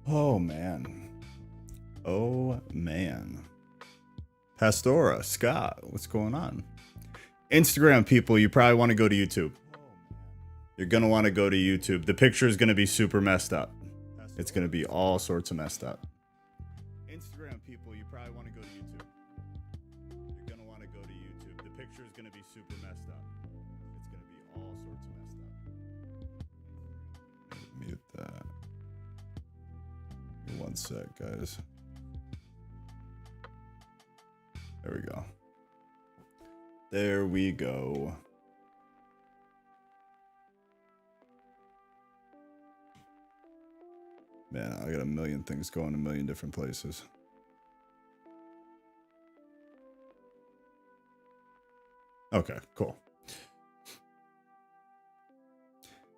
Oh, man. Oh, man. Pastora, Scott, what's going on? Instagram people, you probably want to go to YouTube. You're going to want to go to YouTube. The picture is going to be super messed up. It's going to be all sorts of messed up. Instagram people, you probably want to go to YouTube. You're going to want to go to YouTube. The picture is going to be super messed up. It's going to be all sorts of messed up. Mute that. Give me 1 sec, guys. There we go. There we go. Man, I got a million things going a million different places. Okay, cool.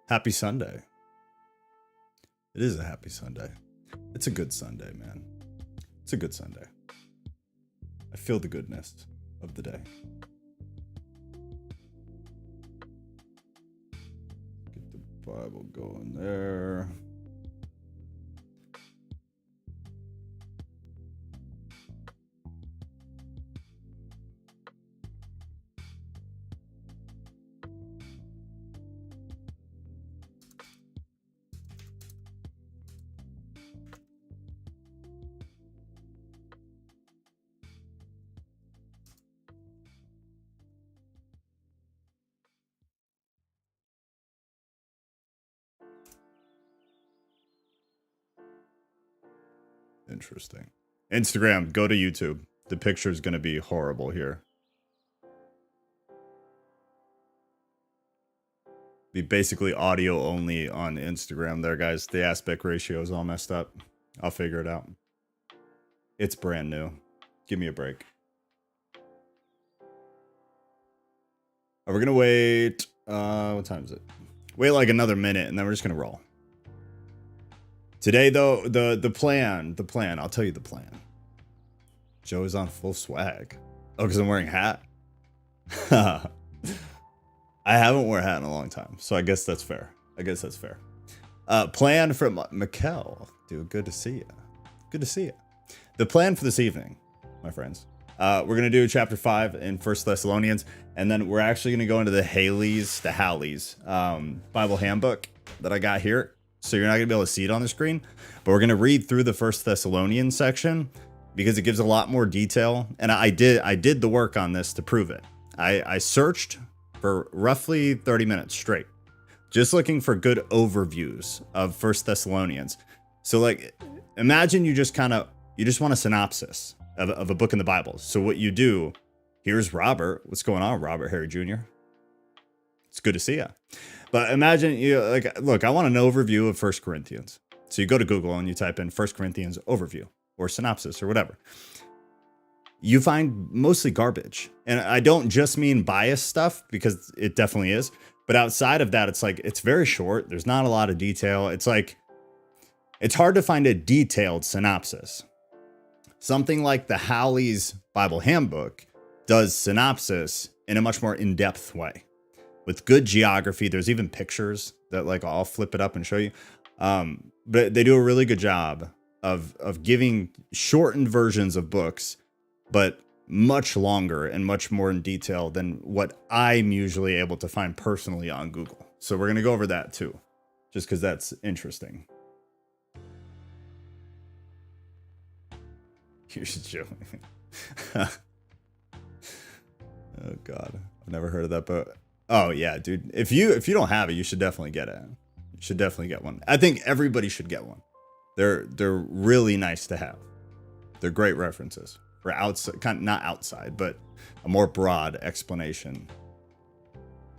Happy Sunday. It is a happy Sunday. It's a good Sunday, man. It's a good Sunday. I feel the goodness of the day. Get the Bible going there. Interesting. Instagram, go to YouTube. The picture is going to be horrible here. Be basically audio only on Instagram there, guys. The aspect ratio is all messed up. I'll figure it out. It's brand new. Give me a break. Are we going to wait? What time is it? Wait like another minute and then we're just going to roll. Today, though, the plan, I'll tell you the plan. Joe is on full swag. Oh, because I'm wearing a hat? I haven't worn a hat in a long time, so I guess that's fair. Plan from Mikkel. Dude, good to see you. Good to see you. The plan for this evening, my friends. We're going to do chapter 5 in 1 Thessalonians, and then we're actually going to go into the Halley's Bible handbook that I got here. So you're not going to be able to see it on the screen, but we're going to read through the 1 Thessalonians section because it gives a lot more detail. And I did the work on this to prove it. I searched for roughly 30 minutes straight, just looking for good overviews of 1 Thessalonians. So like, imagine you just want a synopsis of a book in the Bible. So what you do, here's Robert. What's going on, Robert Harry Jr.? It's good to see you. But imagine look, I want an overview of 1 Corinthians. So you go to Google and you type in 1 Corinthians overview or synopsis or whatever. You find mostly garbage. And I don't just mean biased stuff, because it definitely is. But outside of that, it's very short. There's not a lot of detail. It's hard to find a detailed synopsis. Something like the Halley's Bible handbook does synopsis in a much more in-depth way with good geography. There's even pictures that like I'll flip it up and show you. But they do a really good job of giving shortened versions of books, but much longer and much more in detail than what I'm usually able to find personally on Google. So we're going to go over that too, just because that's interesting. Here's Joe. Oh God, I've never heard of that, but oh yeah, dude. If you don't have it, you should definitely get it. You should definitely get one. I think everybody should get one. They're really nice to have. They're great references for outside, kind of not outside, but a more broad explanation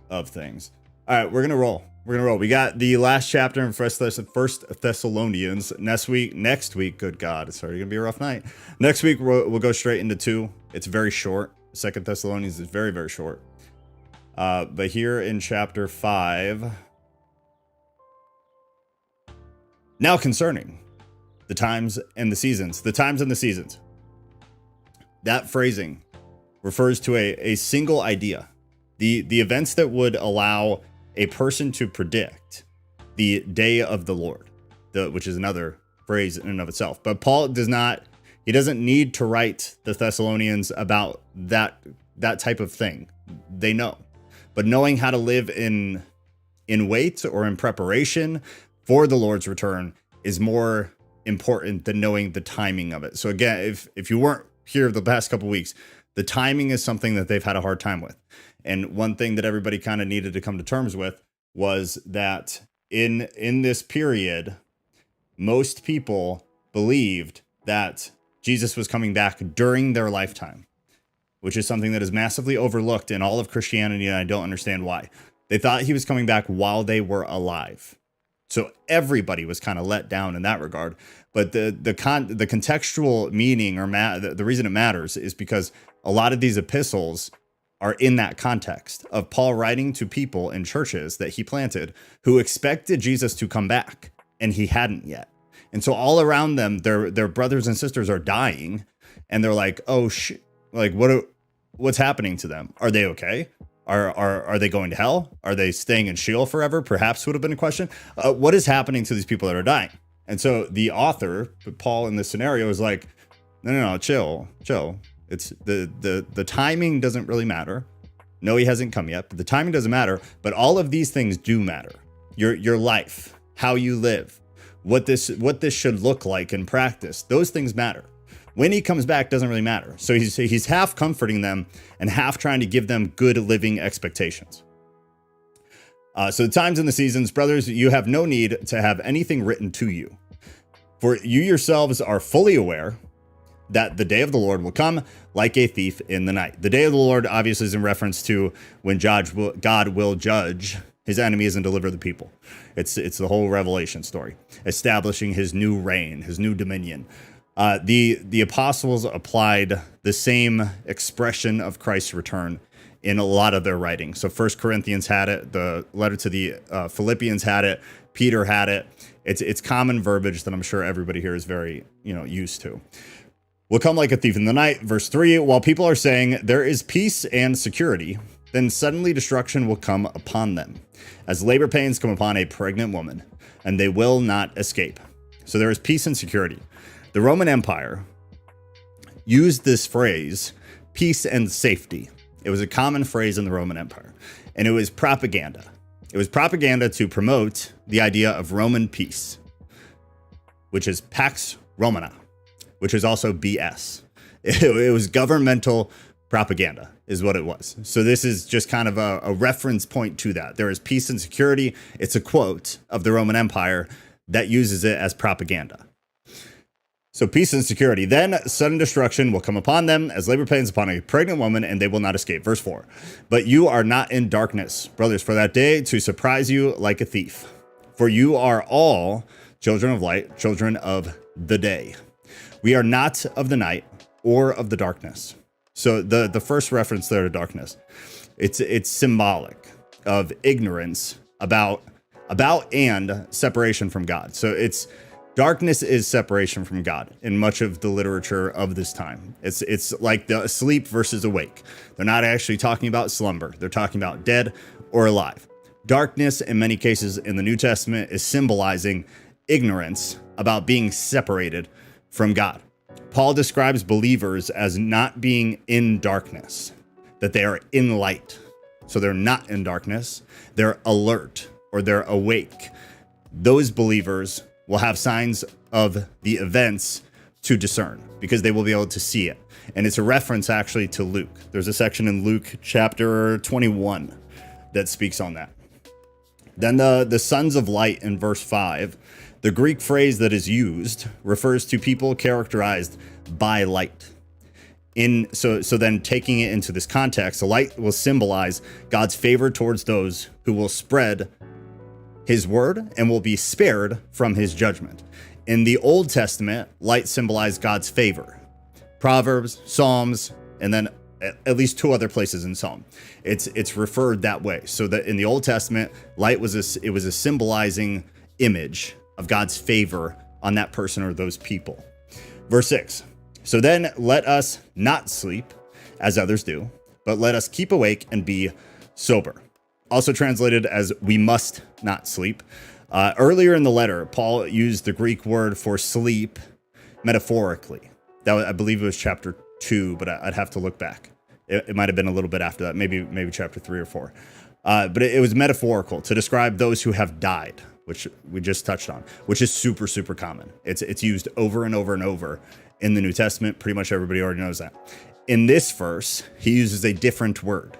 of things. All right, we're gonna roll. We got the last chapter in First Thessalonians. Next week, good God, it's already gonna be a rough night. Next week, we'll go straight into 2. It's very short. Second Thessalonians is very, very short. But here in chapter 5, now concerning the times and the seasons, that phrasing refers to a single idea, the events that would allow a person to predict the day of the Lord, which is another phrase in and of itself. But Paul doesn't need to write the Thessalonians about that type of thing. They know. But knowing how to live in wait or in preparation for the Lord's return is more important than knowing the timing of it. So again, if you weren't here the past couple weeks, the timing is something that they've had a hard time with. And one thing that everybody kind of needed to come to terms with was that in this period, most people believed that Jesus was coming back during their lifetime, which is something that is massively overlooked in all of Christianity, and I don't understand why. They thought he was coming back while they were alive. So everybody was kind of let down in that regard. But the contextual meaning or the reason it matters is because a lot of these epistles are in that context of Paul writing to people in churches that he planted who expected Jesus to come back, and he hadn't yet. And so all around them, their brothers and sisters are dying, and they're like, oh shit, like what's happening to them? Are they okay? Are they going to hell? Are they staying in Sheol forever? Perhaps would have been a question. What is happening to these people that are dying? And so the author, Paul, in this scenario, is like, no, chill. It's the timing doesn't really matter. No, he hasn't come yet, but the timing doesn't matter. But all of these things do matter. Your life, how you live, what this should look like in practice. Those things matter. When he comes back doesn't really matter. So he's half comforting them and half trying to give them good living expectations. So the times and the seasons, brothers, you have no need to have anything written to you. For you yourselves are fully aware that the day of the Lord will come like a thief in the night. The day of the Lord obviously is in reference to when God will judge his enemies and deliver the people. It's the whole Revelation story, establishing his new reign, his new dominion. The apostles applied the same expression of Christ's return in a lot of their writing. So 1 Corinthians had it, the letter to the Philippians had it, Peter had it. It's common verbiage that I'm sure everybody here is very used to. Will come like a thief in the night. Verse 3, while people are saying there is peace and security, then suddenly destruction will come upon them, as labor pains come upon a pregnant woman, and they will not escape. So there is peace and security. The Roman Empire used this phrase, peace and safety. It was a common phrase in the Roman Empire, and it was propaganda. It was propaganda to promote the idea of Roman peace, which is Pax Romana, which is also BS. It was governmental propaganda is what it was. So this is just kind of a reference point to that. There is peace and security. It's a quote of the Roman Empire that uses it as propaganda. So peace and security. Then sudden destruction will come upon them as labor pains upon a pregnant woman, and they will not escape. Verse 4. But you are not in darkness, brothers, for that day to surprise you like a thief. For you are all children of light, children of the day. We are not of the night or of the darkness. So the first reference there to darkness, it's symbolic of ignorance about and separation from God. So it's Darkness is separation from God in much of the literature of this time. It's like the asleep versus awake. They're not actually talking about slumber. They're talking about dead or alive. Darkness, in many cases in the New Testament, is symbolizing ignorance about being separated from God. Paul describes believers as not being in darkness, that they are in light. So they're not in darkness. They're alert or they're awake. Those believers will have signs of the events to discern because they will be able to see it. And it's a reference actually to Luke. There's a section in Luke chapter 21 that speaks on that. Then the sons of light in verse 5, the Greek phrase that is used refers to people characterized by light. So then taking it into this context, the light will symbolize God's favor towards those who will spread his word and will be spared from his judgment. In the Old Testament, light symbolized God's favor. Proverbs, Psalms, and then at least two other places in Psalm. It's referred that way. So that in the Old Testament, light was a symbolizing image of God's favor on that person or those people. Verse 6. So then let us not sleep as others do, but let us keep awake and be sober. Also translated as we must not sleep. Earlier in the letter, Paul used the Greek word for sleep metaphorically. I believe it was chapter 2, but I'd have to look back. It might have been a little bit after that, maybe chapter 3 or 4. But it was metaphorical to describe those who have died, which we just touched on, which is super, super common. It's used over and over and over in the New Testament. Pretty much everybody already knows that. In this verse, he uses a different word.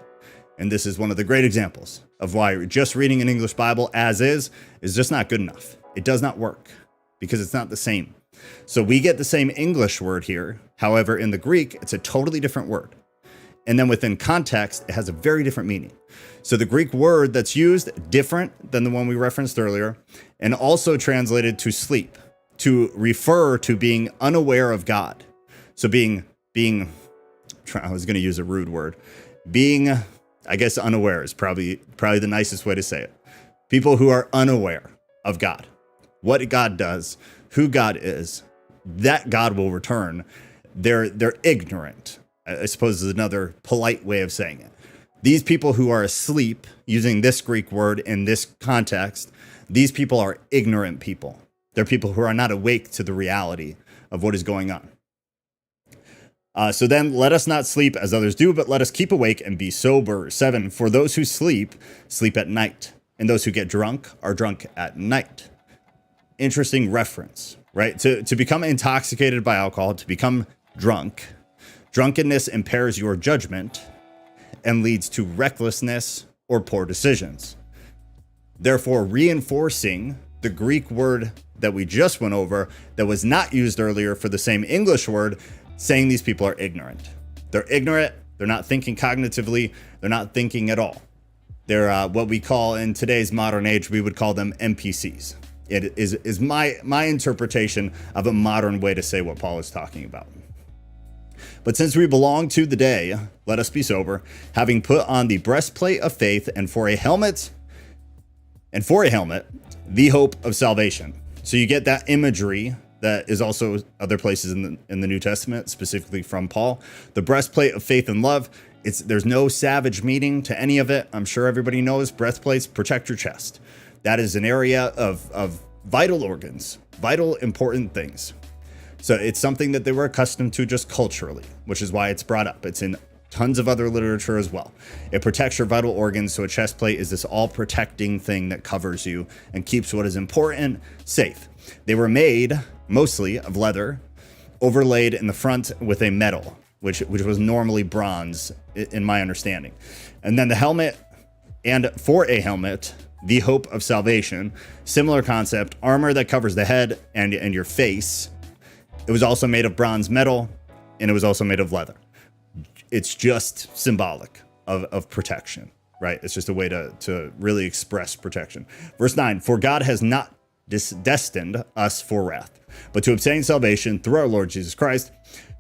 And this is one of the great examples of why just reading an English Bible as is just not good enough. It does not work because it's not the same. So we get the same English word here. However, in the Greek, it's a totally different word. And then within context, it has a very different meaning. So the Greek word that's used, different than the one we referenced earlier, and also translated to sleep, to refer to being unaware of God. So being, I was going to use a rude word, being, I guess unaware is probably the nicest way to say it. People who are unaware of God, what God does, who God is, that God will return. They're ignorant, I suppose is another polite way of saying it. These people who are asleep, using this Greek word in this context, these people are ignorant people. They're people who are not awake to the reality of what is going on. So then let us not sleep as others do, but let us keep awake and be sober. 7, for those who sleep, sleep at night, and those who get drunk are drunk at night. Interesting reference, right? To become intoxicated by alcohol, to become drunk, drunkenness impairs your judgment and leads to recklessness or poor decisions. Therefore, reinforcing the Greek word that we just went over that was not used earlier for the same English word, saying these people are ignorant. They're ignorant. They're not thinking cognitively. They're not thinking at all. They're what we call in today's modern age, we would call them NPCs. It is my interpretation of a modern way to say what Paul is talking about. But since we belong to the day, let us be sober, having put on the breastplate of faith, and for a helmet, the hope of salvation. So you get that imagery that is also other places in the New Testament, specifically from Paul. The breastplate of faith and love. There's no savage meaning to any of it. I'm sure everybody knows breastplates protect your chest. That is an area of vital organs, vital important things. So it's something that they were accustomed to just culturally, which is why it's brought up. It's in tons of other literature as well. It protects your vital organs. So a chest plate is this all protecting thing that covers you and keeps what is important safe. They were made mostly of leather, overlaid in the front with a metal, which was normally bronze in my understanding. And then the helmet, and for a helmet, the hope of salvation, similar concept, armor that covers the head and your face. It was also made of bronze metal, and it was also made of leather. It's just symbolic of protection, right? It's just a way to really express protection. Verse 9, for God has not destined us for wrath, but to obtain salvation through our Lord Jesus Christ,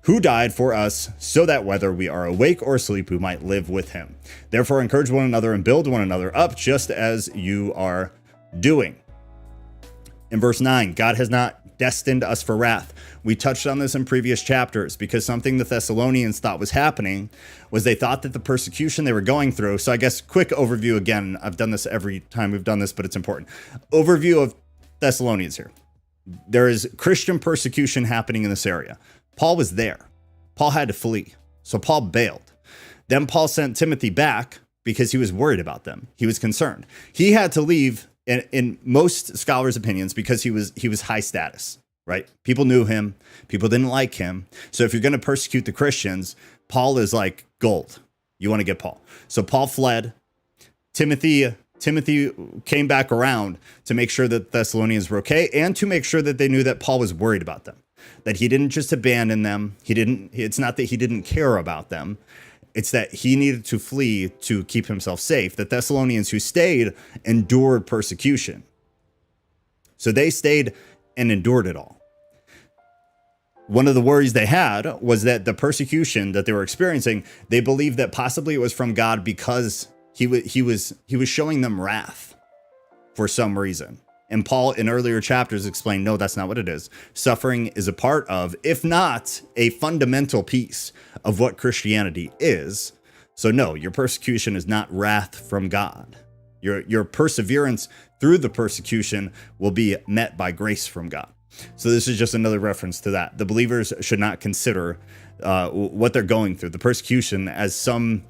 who died for us, so that whether we are awake or asleep, we might live with him. Therefore, encourage one another and build one another up, just as you are doing. In verse 9, God has not destined us for wrath. We touched on this in previous chapters because something the Thessalonians thought was happening was they thought that the persecution they were going through. So I guess quick overview again. I've done this every time we've done this, but it's important. Overview of Thessalonians here. There is Christian persecution happening in this area. Paul was there. Paul had to flee. So Paul bailed. Then Paul sent Timothy back because he was worried about them. He was concerned. He had to leave in most scholars' opinions because he was high status, right? People knew him. People didn't like him. So if you're going to persecute the Christians, Paul is like gold. You want to get Paul. So Paul fled. Timothy came back around to make sure that the Thessalonians were okay and to make sure that they knew that Paul was worried about them, that he didn't just abandon them. It's not that he didn't care about them. It's that he needed to flee to keep himself safe. The Thessalonians who stayed endured persecution. So they stayed and endured it all. One of the worries they had was that the persecution that they were experiencing, they believed that possibly it was from God because he was showing them wrath for some reason. And Paul in earlier chapters explained, no, that's not what it is. Suffering is a part of, if not a fundamental piece of what Christianity is. So no, your persecution is not wrath from God. Your perseverance through the persecution will be met by grace from God. So this is just another reference to that. The believers should not consider what they're going through, the persecution, as some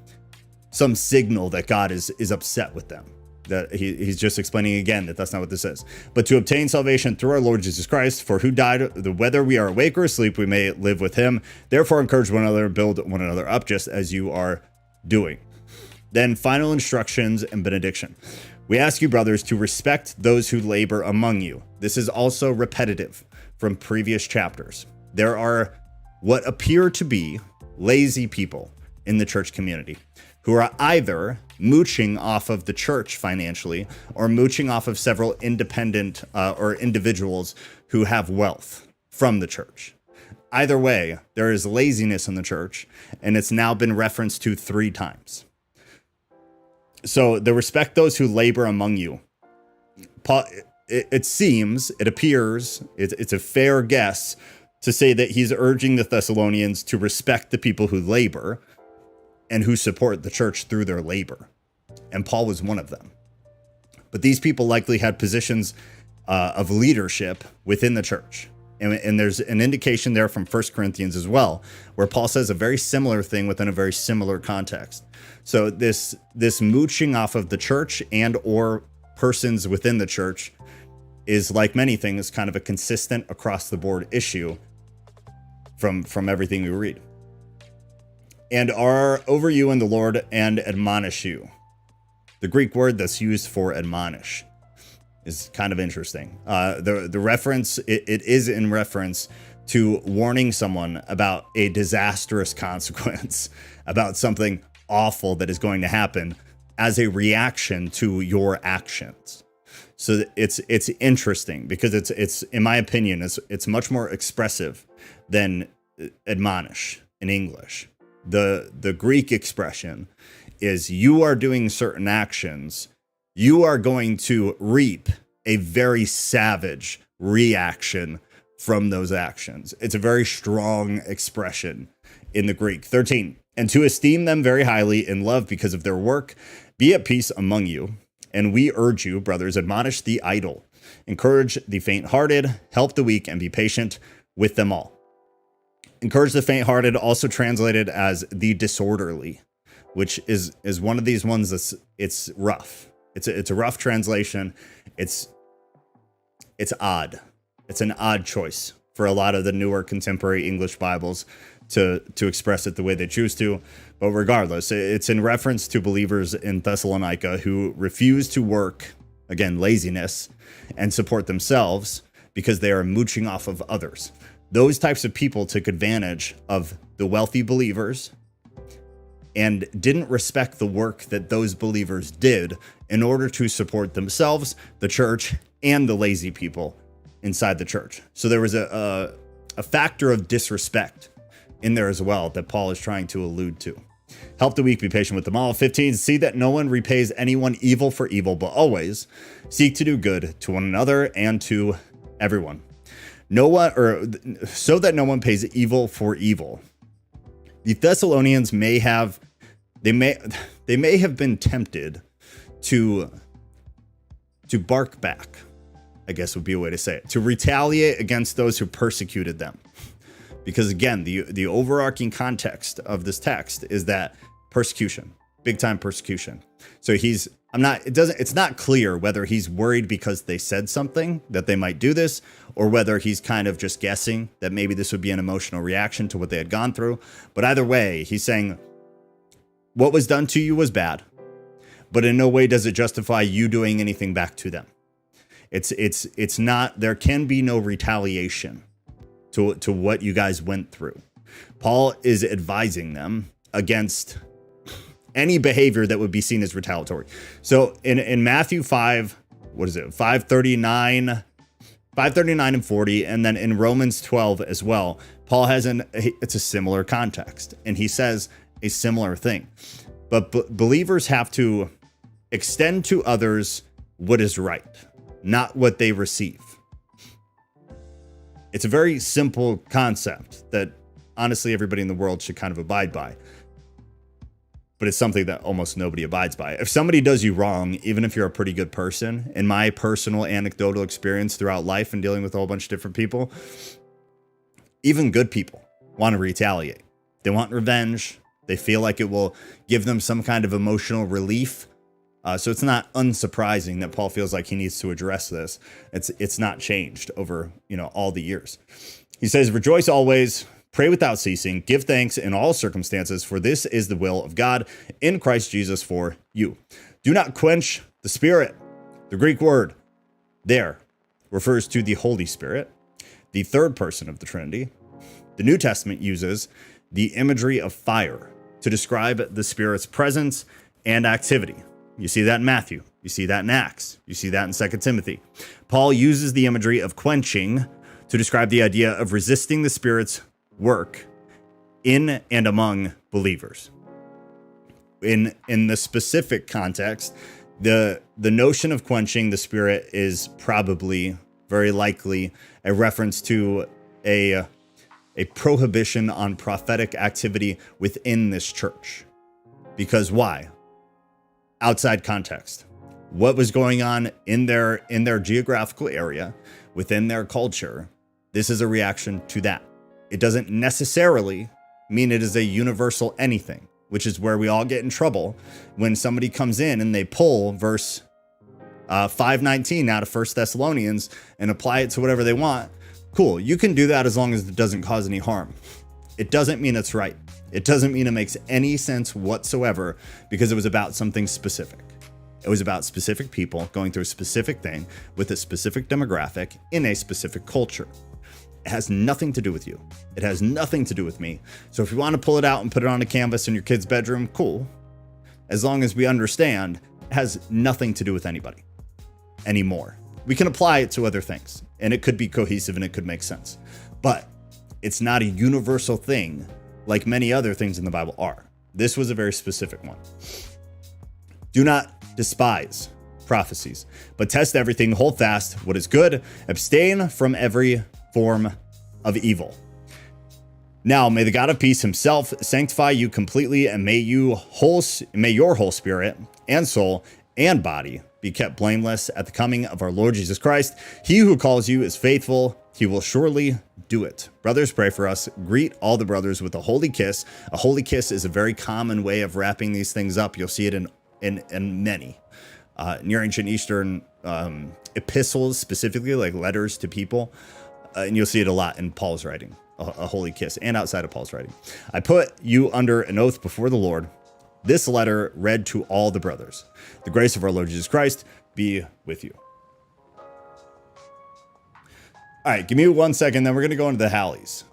signal that God is upset with them. That he's just explaining again that that's not what this is. But to obtain salvation through our Lord Jesus Christ, for who died, whether we are awake or asleep, we may live with him. Therefore, encourage one another, build one another up, just as you are doing. Then final instructions and benediction. We ask you, brothers, to respect those who labor among you. This is also repetitive from previous chapters. There are what appear to be lazy people in the church community who are either mooching off of the church financially or mooching off of several independent or individuals who have wealth from the church. Either way, there is laziness in the church, and it's now been referenced to 3 times. So the respect those who labor among you. Paul, it appears, it's a fair guess to say that he's urging the Thessalonians to respect the people who labor and who support the church through their labor. And Paul was one of them. But these people likely had positions of leadership within the church. And there's an indication there from 1 Corinthians as well, where Paul says a very similar thing within a very similar context. So this mooching off of the church and or persons within the church is, like many things, kind of a consistent across the board issue from everything we read. And are over you in the Lord and admonish you. The Greek word that's used for admonish is kind of interesting. The reference, it is in reference to warning someone about a disastrous consequence, about something awful that is going to happen as a reaction to your actions. So it's interesting because it's in my opinion, it's much more expressive than admonish in English. The Greek expression is you are doing certain actions, you are going to reap a very savage reaction from those actions. It's a very strong expression in the Greek. 13, and to esteem them very highly in love because of their work, be at peace among you. And we urge you, brothers, admonish the idle, encourage the faint-hearted, help the weak, and be patient with them all. Encourage the faint-hearted, also translated as the disorderly, which is one of these ones it's rough. It's a rough translation. It's odd. It's an odd choice for a lot of the newer contemporary English Bibles to express it the way they choose to. But regardless, it's in reference to believers in Thessalonica who refuse to work, again, laziness, and support themselves because they are mooching off of others. Those types of people took advantage of the wealthy believers and didn't respect the work that those believers did in order to support themselves, the church, and the lazy people inside the church. So there was a factor of disrespect in there as well that Paul is trying to allude to. Help the weak, be patient with them all. 15, see that no one repays anyone evil for evil, but always seek to do good to one another and to everyone. no one, or so that no one pays evil for evil. The Thessalonians may have been tempted to bark back, I guess would be a way to say it, to retaliate against those who persecuted them. Because again, the overarching context of this text is that persecution, big time persecution. So it's not clear whether he's worried because they said something that they might do this, or whether he's kind of just guessing that maybe this would be an emotional reaction to what they had gone through. But either way, he's saying what was done to you was bad, but in no way does it justify you doing anything back to them. It's not, there can be no retaliation to what you guys went through. Paul is advising them against any behavior that would be seen as retaliatory. So in Matthew 5, 5:39 and 40, and then in Romans 12 as well, Paul has it's a similar context, and he says a similar thing. But believers have to extend to others what is right, not what they receive. It's a very simple concept that honestly everybody in the world should kind of abide by. But it's something that almost nobody abides by. If somebody does you wrong, even if you're a pretty good person, in my personal anecdotal experience throughout life and dealing with a whole bunch of different people, even good people want to retaliate. They want revenge. They feel like it will give them some kind of emotional relief. So it's not unsurprising that Paul feels like he needs to address this. It's not changed over, all the years. He says, rejoice always, pray without ceasing, give thanks in all circumstances, for this is the will of God in Christ Jesus for you. Do not quench the Spirit. The Greek word there refers to the Holy Spirit, the third person of the Trinity. The New Testament uses the imagery of fire to describe the Spirit's presence and activity. You see that in Matthew. You see that in Acts. You see that in 2 Timothy. Paul uses the imagery of quenching to describe the idea of resisting the Spirit's work in and among believers. In the specific context, the notion of quenching the Spirit is probably very likely a reference to a prohibition on prophetic activity within this church. Because why? Outside context. What was going on in their geographical area, within their culture, this is a reaction to that. It doesn't necessarily mean it is a universal anything, which is where we all get in trouble when somebody comes in and they pull verse 5:19 out of 1 Thessalonians and apply it to whatever they want. Cool, you can do that as long as it doesn't cause any harm. It doesn't mean it's right. It doesn't mean it makes any sense whatsoever, because it was about something specific. It was about specific people going through a specific thing with a specific demographic in a specific culture. It has nothing to do with you. It has nothing to do with me. So if you want to pull it out and put it on a canvas in your kid's bedroom, cool. As long as we understand, it has nothing to do with anybody anymore. We can apply it to other things, and it could be cohesive and it could make sense. But it's not a universal thing like many other things in the Bible are. This was a very specific one. Do not despise prophecies, but test everything, hold fast what is good, abstain from every form of evil. Now may the God of peace himself sanctify you completely, and may your whole spirit and soul and body be kept blameless at the coming of our Lord Jesus Christ. He who calls you is faithful. He will surely do it. Brothers, pray for us. Greet all the brothers with a holy kiss. A holy kiss is a very common way of wrapping these things up. You'll see it in many Near Ancient Eastern epistles, specifically like letters to people. And you'll see it a lot in Paul's writing, a holy kiss, and outside of Paul's writing. I put you under an oath before the Lord. This letter read to all the brothers. The grace of our Lord Jesus Christ be with you. All right, give me 1 second, then we're going to go into the Hallies.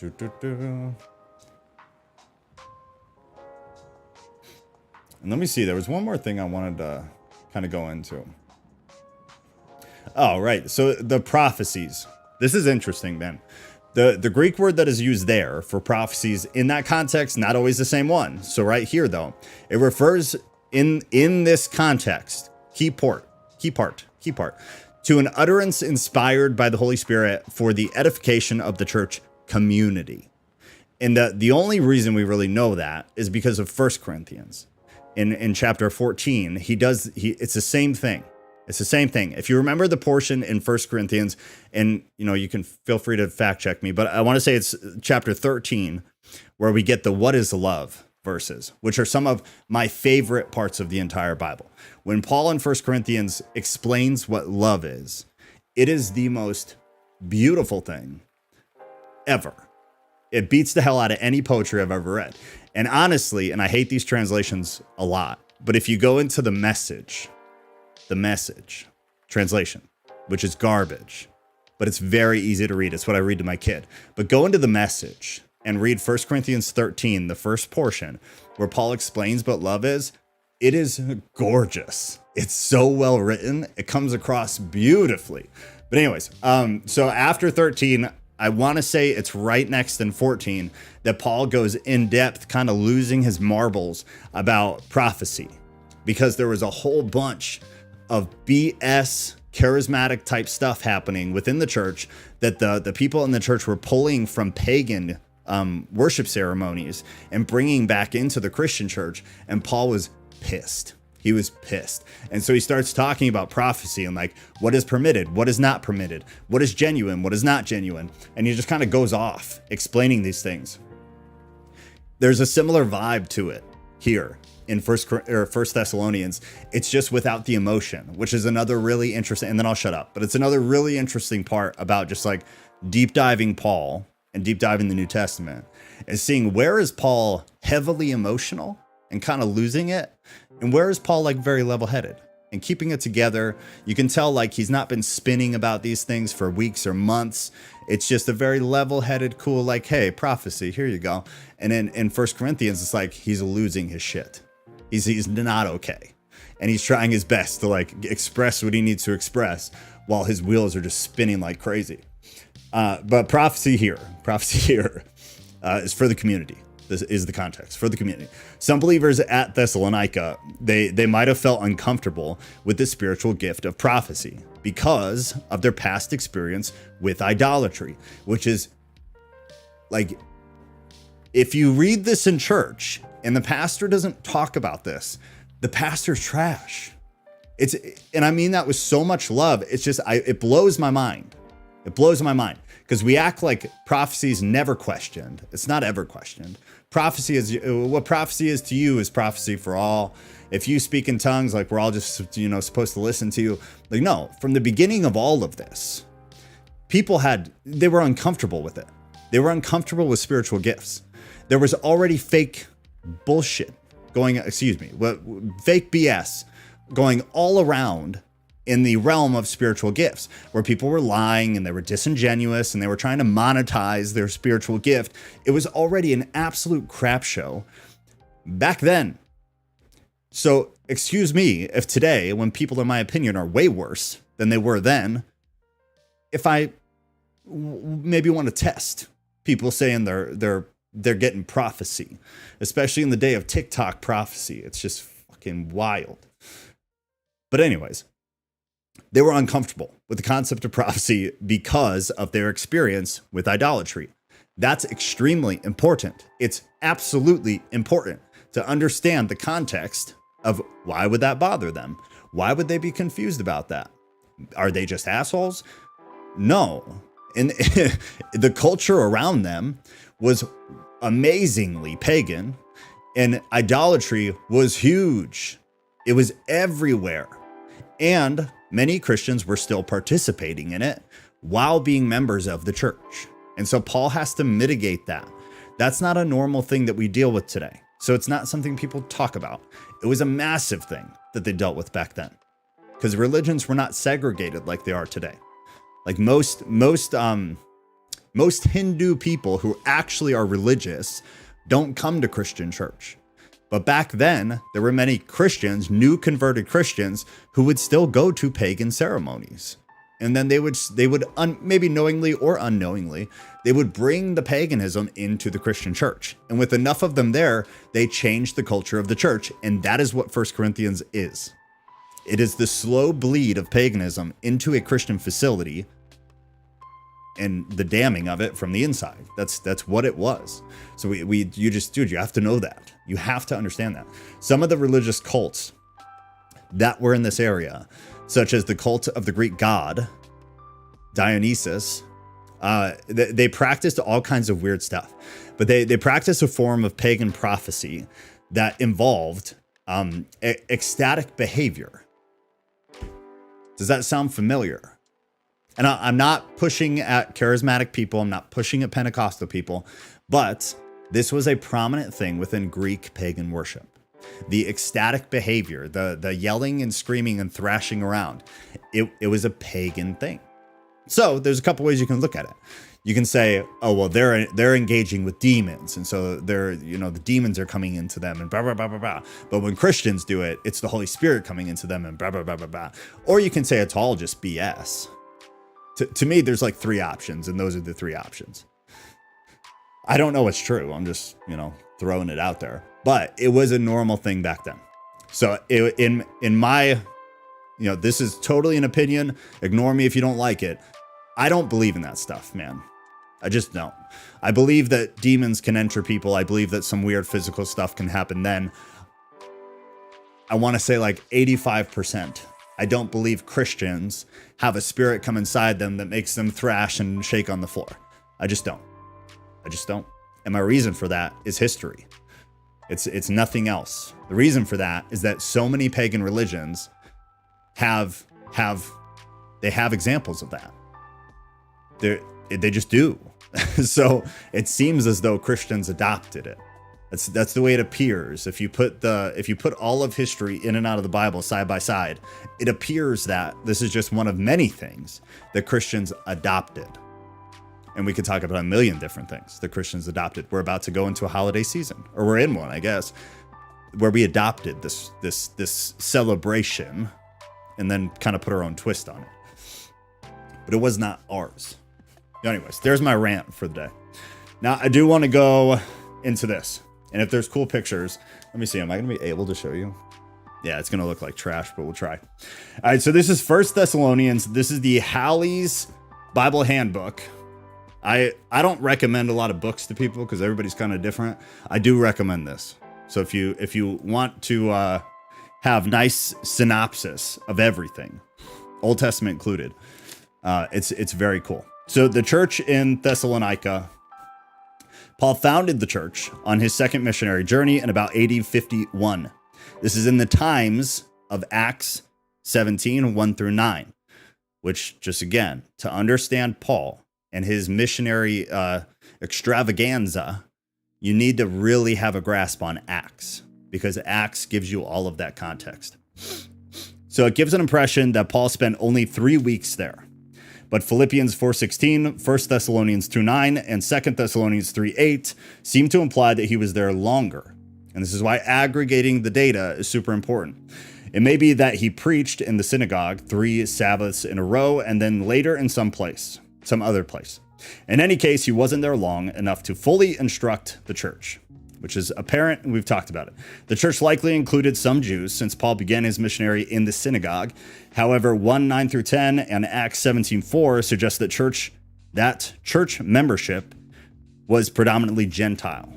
And let me see, there was one more thing I wanted to kind of go into. Oh, right. So the prophecies. This is interesting, man. The Greek word that is used there for prophecies in that context, not always the same one. So right here, though, it refers in this context, key port, key part, to an utterance inspired by the Holy Spirit for the edification of the church community. And the only reason we really know that is because of 1 Corinthians. In chapter 14, it's the same thing. It's the same thing. If you remember the portion in 1 Corinthians, and you can feel free to fact check me, but I want to say it's chapter 13, where we get the what is love verses, which are some of my favorite parts of the entire Bible. When Paul in 1 Corinthians explains what love is, it is the most beautiful thing ever. It beats the hell out of any poetry I've ever read. And honestly, and I hate these translations a lot, but if you go into the message translation, which is garbage, but it's very easy to read. It's what I read to my kid. But go into the message and read 1 Corinthians 13, the first portion, where Paul explains what love is. It is gorgeous. It's so well written. It comes across beautifully. But anyways, so after 13, I want to say it's right next in 14 that Paul goes in depth, kind of losing his marbles about prophecy, because there was a whole bunch of BS charismatic type stuff happening within the church that the people in the church were pulling from pagan worship ceremonies and bringing back into the Christian church. And Paul was pissed. He was pissed. And so he starts talking about prophecy and like what is permitted, what is not permitted, what is genuine, what is not genuine. And he just kind of goes off explaining these things. There's a similar vibe to it here in First Thessalonians. It's just without the emotion, which is another really interesting, and then I'll shut up, but it's another really interesting part about just like deep diving Paul and deep diving the New Testament, is seeing where is Paul heavily emotional and kind of losing it, and where is Paul like very level-headed and keeping it together. You can tell like he's not been spinning about these things for weeks or months. It's just a very level-headed, cool, like, hey, prophecy, here you go. And in 1 Corinthians, it's like he's losing his shit. He's not okay. And he's trying his best to like express what he needs to express while his wheels are just spinning like crazy. But prophecy here is for the community. This is the context for the community. Some believers at Thessalonica, they might have felt uncomfortable with the spiritual gift of prophecy because of their past experience with idolatry, which is like, if you read this in church and the pastor doesn't talk about this, the pastor's trash. And I mean that with so much love. It's just, it blows my mind. It blows my mind because we act like prophecy is never questioned. It's not ever questioned. Prophecy is, what prophecy is to you is prophecy for all. If you speak in tongues, like we're all just, supposed to listen to you. Like, no, from the beginning of all of this, they were uncomfortable with it. They were uncomfortable with spiritual gifts. There was already fake bullshit fake BS going all around in the realm of spiritual gifts, where people were lying and they were disingenuous and they were trying to monetize their spiritual gift. It was already an absolute crap show back then. So excuse me if today, when people in my opinion are way worse than they were then, if I maybe want to test people saying they're getting prophecy, especially in the day of TikTok prophecy. It's just fucking wild. But anyways, they were uncomfortable with the concept of prophecy because of their experience with idolatry. That's extremely important. It's absolutely important to understand the context of why would that bother them? Why would they be confused about that? Are they just assholes? No. And the culture around them was amazingly pagan, and idolatry was huge. It was everywhere. And many Christians were still participating in it while being members of the church. And so Paul has to mitigate that. That's not a normal thing that we deal with today. So it's not something people talk about. It was a massive thing that they dealt with back then, because religions were not segregated like they are today. Like most Hindu people who actually are religious don't come to Christian church. But back then, there were many Christians, new converted Christians, who would still go to pagan ceremonies. And then they would maybe knowingly or unknowingly, they would bring the paganism into the Christian church. And with enough of them there, they changed the culture of the church. And that is what 1 Corinthians is. It is the slow bleed of paganism into a Christian facility and the damning of it from the inside. That's what it was. So dude, you have to know that. You have to understand that. Some of the religious cults that were in this area, such as the cult of the Greek god Dionysus, they practiced all kinds of weird stuff, but they practiced a form of pagan prophecy that involved ecstatic behavior. Does that sound familiar? And I'm not pushing at charismatic people. I'm not pushing at Pentecostal people, but this was a prominent thing within Greek pagan worship. The ecstatic behavior, the yelling and screaming and thrashing around, it was a pagan thing. So there's a couple ways you can look at it. You can say, oh, well, they're engaging with demons. And so the demons are coming into them and blah, blah, blah, blah, blah. But when Christians do it, it's the Holy Spirit coming into them and blah, blah, blah, blah, blah. Or you can say it's all just BS. To me, there's like three options, and those are the three options. I don't know what's true. I'm just, throwing it out there. But it was a normal thing back then. So in my, this is totally an opinion. Ignore me if you don't like it. I don't believe in that stuff, man. I just don't. I believe that demons can enter people. I believe that some weird physical stuff can happen then. I want to say like 85%. I don't believe Christians have a spirit come inside them that makes them thrash and shake on the floor. I just don't. And my reason for that is history. It's nothing else. The reason for that is that so many pagan religions have examples of that. They just do. So it seems as though Christians adopted it. That's the way it appears. If you put all of history in and out of the Bible side by side, it appears that this is just one of many things that Christians adopted. And we could talk about a million different things that Christians adopted. We're about to go into a holiday season, or we're in one, I guess, where we adopted this celebration and then kind of put our own twist on it. But it was not ours. Anyways, there's my rant for the day. Now, I do want to go into this. And if there's cool pictures, let me see. Am I going to be able to show you? Yeah, it's going to look like trash, but we'll try. All right, so this is 1 Thessalonians. This is the Halley's Bible Handbook. I don't recommend a lot of books to people because everybody's kind of different. I do recommend this. So if you want to have nice synopsis of everything, Old Testament included, it's very cool. So the church in Thessalonica, Paul founded the church on his second missionary journey in about AD 51. This is in the times of Acts 17, 1 through 9, which, just again, to understand Paul and his missionary extravaganza, you need to really have a grasp on Acts, because Acts gives you all of that context. So it gives an impression that Paul spent only 3 weeks there. But Philippians 4:16, 1 Thessalonians 2:9, and 2 Thessalonians 3:8 seem to imply that he was there longer. And this is why aggregating the data is super important. It may be that he preached in the synagogue 3 Sabbaths in a row, and then later in some other place. In any case, he wasn't there long enough to fully instruct the church, which is apparent, and we've talked about it. The church likely included some Jews, since Paul began his missionary in the synagogue. However, 1:9 through 10 and Acts 17:4 suggest that church membership was predominantly Gentile,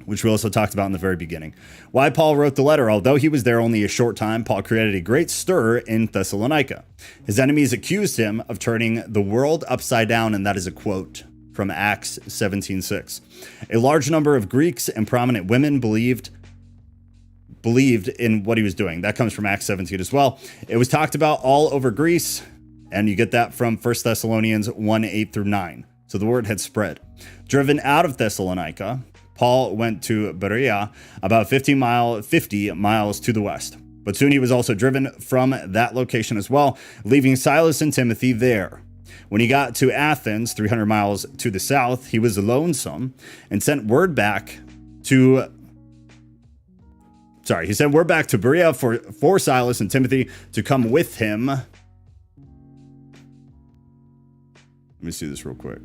which we also talked about in the very beginning. Why Paul wrote the letter: although he was there only a short time, Paul created a great stir in Thessalonica. His enemies accused him of turning the world upside down, and that is a quote from Acts 17:6. A large number of Greeks and prominent women believed in what he was doing. That comes from Acts 17 as well. It was talked about all over Greece, and you get that from 1 Thessalonians 1:8 through 9. So the word had spread. Driven out of Thessalonica, Paul went to Berea, about 50 miles to the west. But soon he was also driven from that location as well, leaving Silas and Timothy there. When he got to Athens, 300 miles to the south, he was lonesome and sent word back to Berea for Silas and Timothy to come with him. Let me see this real quick.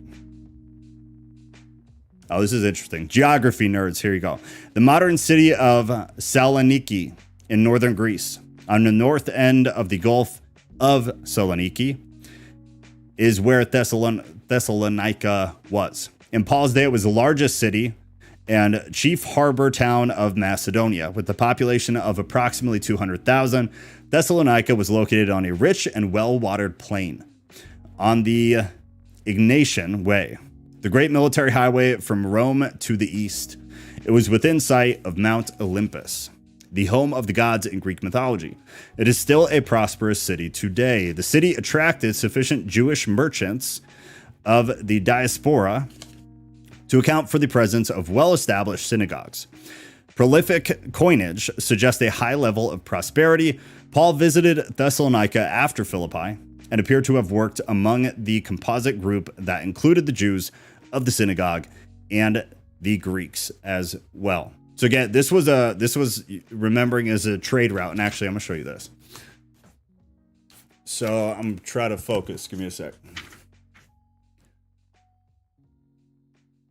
Oh, this is interesting. Geography nerds, here you go. The modern city of Saloniki in northern Greece. On the north end of the Gulf of Saloniki is where Thessalonica was. In Paul's day, it was the largest city and chief harbor town of Macedonia. With a population of approximately 200,000, Thessalonica was located on a rich and well-watered plain on the Egnatian Way, the great military highway from Rome to the east. It was within sight of Mount Olympus, the home of the gods in Greek mythology. It is still a prosperous city today. The city attracted sufficient Jewish merchants of the diaspora to account for the presence of well-established synagogues. Prolific coinage suggests a high level of prosperity. Paul visited Thessalonica after Philippi and appeared to have worked among the composite group that included the Jews of the synagogue and the Greeks as well. So again, this was remembering as a trade route. And actually, I'm gonna show you this. So I'm trying to focus. Give me a sec.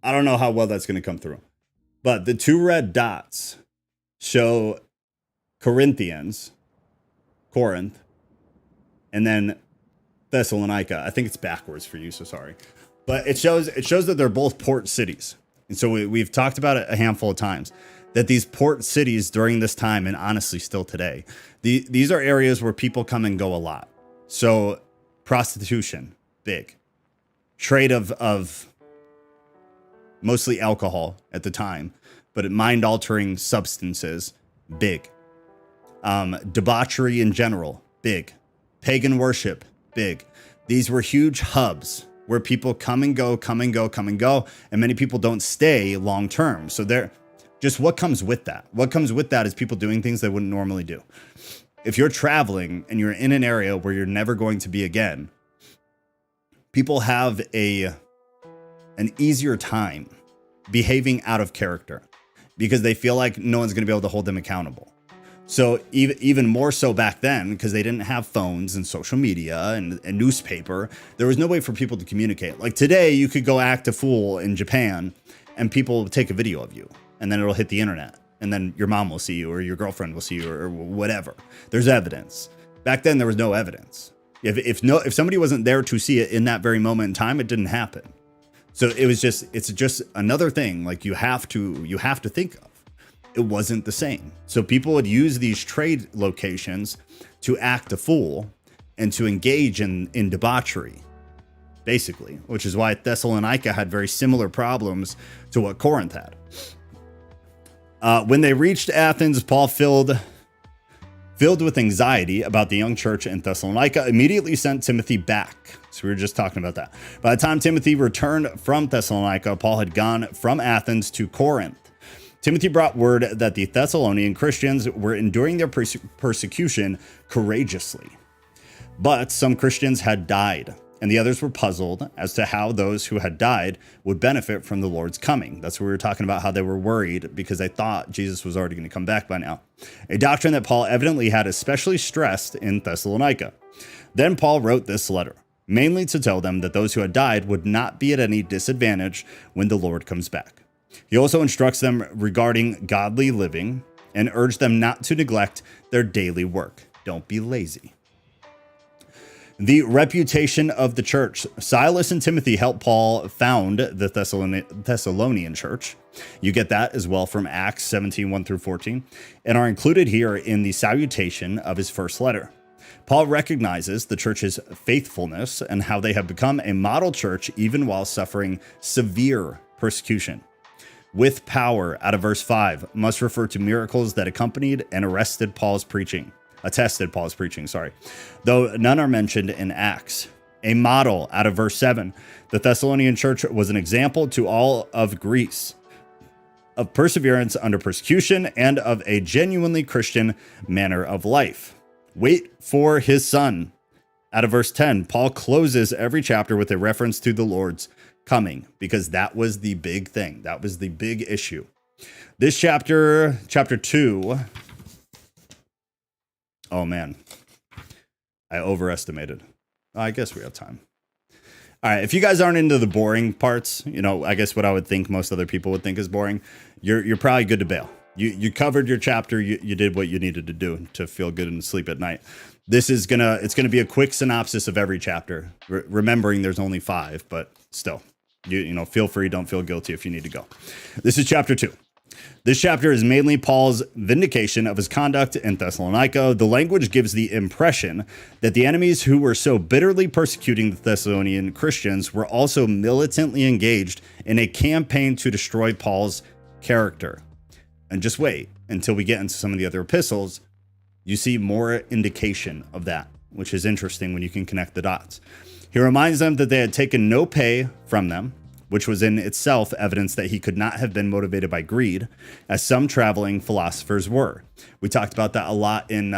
I don't know how well that's going to come through, but the two red dots show Corinth, and then Thessalonica. I think it's backwards for you, so sorry. But it shows that they're both port cities. And so we've talked about it a handful of times, that these port cities during this time, and honestly still today, these are areas where people come and go a lot. So prostitution, big. Trade of mostly alcohol at the time, but mind-altering substances, big. Debauchery in general, big. Pagan worship, big. These were huge hubs where people come and go, and many people don't stay long term. So they're just what comes with that. What comes with that is people doing things they wouldn't normally do. If you're traveling and you're in an area where you're never going to be again, people have an easier time behaving out of character because they feel like no one's going to be able to hold them accountable. So even more so back then, because they didn't have phones and social media and newspaper, there was no way for people to communicate. Like today, you could go act a fool in Japan and people will take a video of you and then it'll hit the internet and then your mom will see you or your girlfriend will see you or whatever. There's evidence. Back then, there was no evidence. If somebody wasn't there to see it in that very moment in time, it didn't happen. So it's just another thing like you have to think of. It wasn't the same. So people would use these trade locations to act a fool and to engage in debauchery, basically, which is why Thessalonica had very similar problems to what Corinth had. When they reached Athens, Paul, filled with anxiety about the young church in Thessalonica, immediately sent Timothy back. So we were just talking about that. By the time Timothy returned from Thessalonica, Paul had gone from Athens to Corinth. Timothy brought word that the Thessalonian Christians were enduring their persecution courageously. But some Christians had died, and the others were puzzled as to how those who had died would benefit from the Lord's coming. That's what we were talking about, how they were worried because they thought Jesus was already going to come back by now. A doctrine that Paul evidently had especially stressed in Thessalonica. Then Paul wrote this letter, mainly to tell them that those who had died would not be at any disadvantage when the Lord comes back. He also instructs them regarding godly living and urged them not to neglect their daily work. Don't be lazy. The reputation of the church. Silas and Timothy helped Paul found the Thessalonian church. You get that as well from Acts 17, 1 through 14, and are included here in the salutation of his first letter. Paul recognizes the church's faithfulness and how they have become a model church even while suffering severe persecution. With power, out of verse 5, must refer to miracles that accompanied and attested Paul's preaching, though none are mentioned in Acts. A model, out of verse 7, the Thessalonian church was an example to all of Greece of perseverance under persecution and of a genuinely Christian manner of life. Wait for his son. Out of verse 10, Paul closes every chapter with a reference to the Lord's coming, because that was the big thing. That was the big issue. This chapter 2. Oh man, I overestimated. I guess we have time. All right, if you guys aren't into the boring parts, I guess what I would think most other people would think is boring, you're probably good to bail. You covered your chapter. You did what you needed to do to feel good and sleep at night. This is it's gonna be a quick synopsis of every chapter. Remembering there's only 5, but still, you know, feel free. Don't feel guilty if you need to go. This is chapter 2. This chapter is mainly Paul's vindication of his conduct in Thessalonica. The language gives the impression that the enemies who were so bitterly persecuting the Thessalonian Christians were also militantly engaged in a campaign to destroy Paul's character. And just wait until we get into some of the other epistles. You see more indication of that, which is interesting when you can connect the dots. He reminds them that they had taken no pay from them, which was in itself evidence that he could not have been motivated by greed, as some traveling philosophers were. We talked about that a lot in,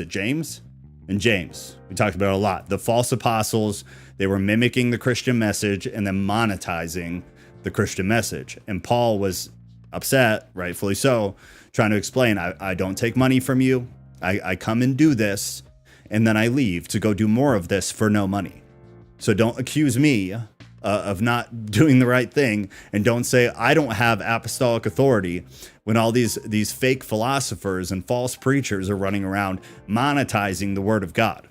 James? In James, we talked about it a lot. The false apostles, they were mimicking the Christian message and then monetizing the Christian message. And Paul was upset, rightfully so, trying to explain, I don't take money from you. I come and do this, and then I leave to go do more of this for no money. So don't accuse me of not doing the right thing, and don't say I don't have apostolic authority when all these fake philosophers and false preachers are running around monetizing the word of God.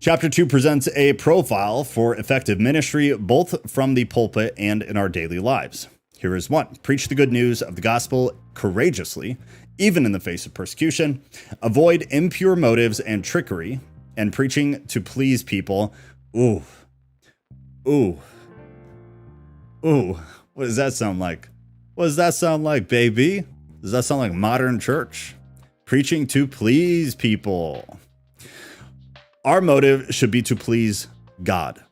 Chapter 2 presents a profile for effective ministry, both from the pulpit and in our daily lives. Here is one. Preach the good news of the gospel courageously, even in the face of persecution. Avoid impure motives and trickery, and preaching to please people. Ooh. What does that sound like? What does that sound like, baby? Does that sound like modern church? Preaching to please people. Our motive should be to please God.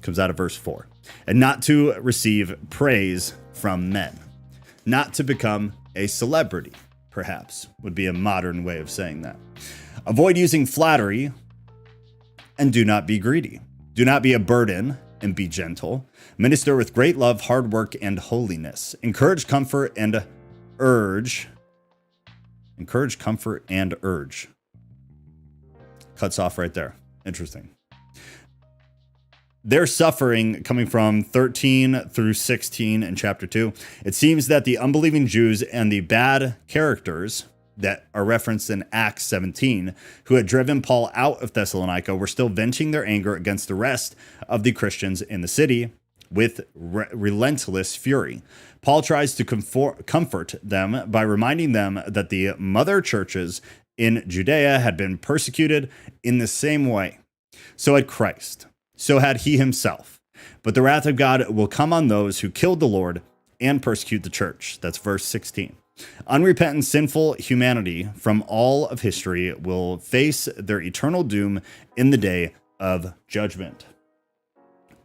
Comes out of verse 4. And not to receive praise from men. Not to become a celebrity, perhaps, would be a modern way of saying that. Avoid using flattery, and do not be greedy. Do not be a burden, and be gentle. Minister with great love, hard work, and holiness. Encourage, comfort, and urge. Encourage, comfort, and urge. Cuts off right there. Interesting. Their suffering, coming from 13 through 16 in chapter 2, it seems that the unbelieving Jews and the bad characters that are referenced in Acts 17, who had driven Paul out of Thessalonica, were still venting their anger against the rest of the Christians in the city with relentless fury. Paul tries to comfort them by reminding them that the mother churches in Judea had been persecuted in the same way. So had Christ. So had he himself. But the wrath of God will come on those who killed the Lord and persecute the church. That's verse 16. Unrepentant, sinful humanity from all of history will face their eternal doom in the day of judgment.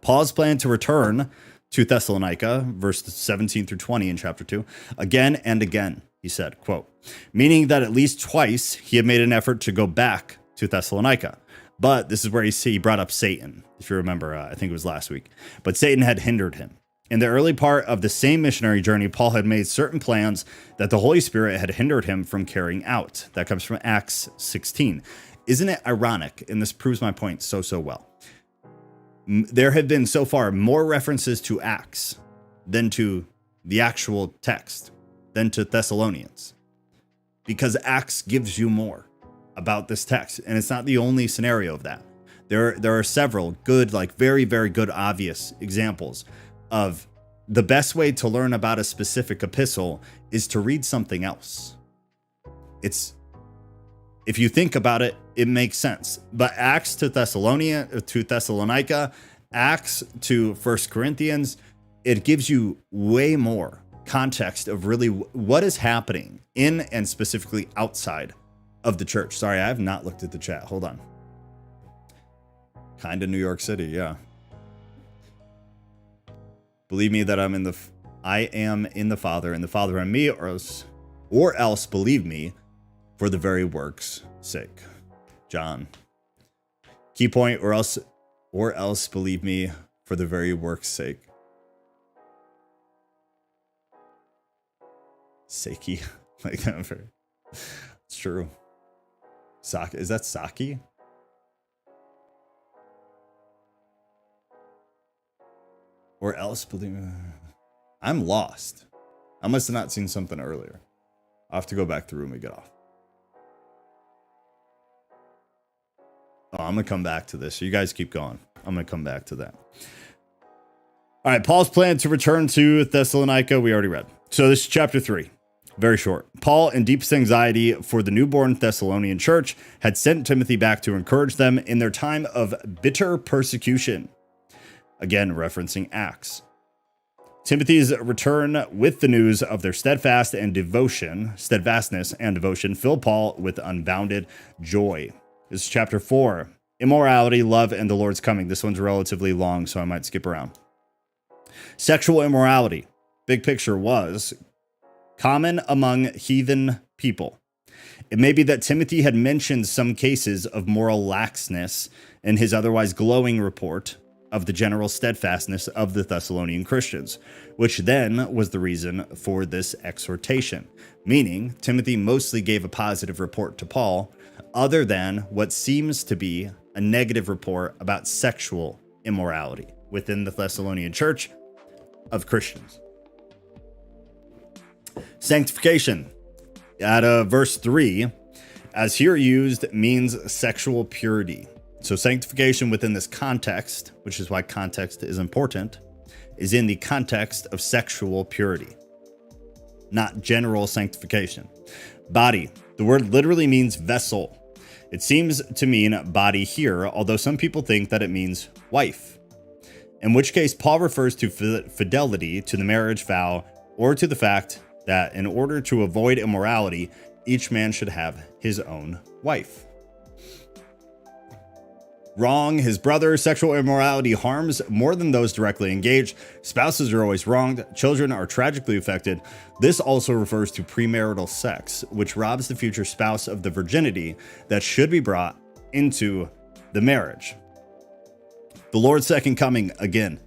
Paul's plan to return to Thessalonica, verses 17 through 20 in chapter 2, again and again, he said, quote, meaning that at least twice he had made an effort to go back to Thessalonica. But this is where he brought up Satan, if you remember, I think it was last week. But Satan had hindered him. In the early part of the same missionary journey, Paul had made certain plans that the Holy Spirit had hindered him from carrying out. That comes from Acts 16. Isn't it ironic? And this proves my point so well. There have been so far more references to Acts than to the actual text, than to Thessalonians. Because Acts gives you more about this text. And it's not the only scenario of that. There are several good, like very, very good, obvious examples of the best way to learn about a specific epistle is to read something else. If you think about it, it makes sense. But Acts to Thessalonica, Acts to 1 Corinthians, it gives you way more context of really what is happening in and specifically outside of the church. Sorry, I have not looked at the chat. Hold on. Kind of New York City, yeah. Believe me that I am in the Father, and the Father in me, or else believe me for the very work's sake. John. Key point, or else believe me for the very work's sake. Saki. Like, it's true. Saki. Is that Saki? Or else believe me. I'm lost. I must have not seen something earlier. I'll have to go back through when we get off. Oh, I'm going to come back to this. So you guys keep going. I'm going to come back to that. All right, Paul's plan to return to Thessalonica, we already read. So this is chapter 3. Very short. Paul, in deepest anxiety for the newborn Thessalonian church, had sent Timothy back to encourage them in their time of bitter persecution. Again, referencing Acts. Timothy's return with the news of their steadfastness and devotion filled Paul with unbounded joy. This is chapter 4. Immorality, love, and the Lord's coming. This one's relatively long, so I might skip around. Sexual immorality. Big picture was common among heathen people. It may be that Timothy had mentioned some cases of moral laxness in his otherwise glowing report of the general steadfastness of the Thessalonian Christians, which then was the reason for this exhortation, meaning Timothy mostly gave a positive report to Paul, other than what seems to be a negative report about sexual immorality within the Thessalonian church of Christians. Sanctification. At verse 3, as here used, means sexual purity. So sanctification within this context, which is why context is important, is in the context of sexual purity, not general sanctification. Body. The word literally means vessel. It seems to mean body here, although some people think that it means wife. In which case, Paul refers to fidelity to the marriage vow or to the fact that in order to avoid immorality, each man should have his own wife. Wrong his brother. Sexual immorality harms more than those directly engaged. Spouses are always wronged. Children are tragically affected. This also refers to premarital sex, which robs the future spouse of the virginity that should be brought into the marriage. The Lord's second coming again.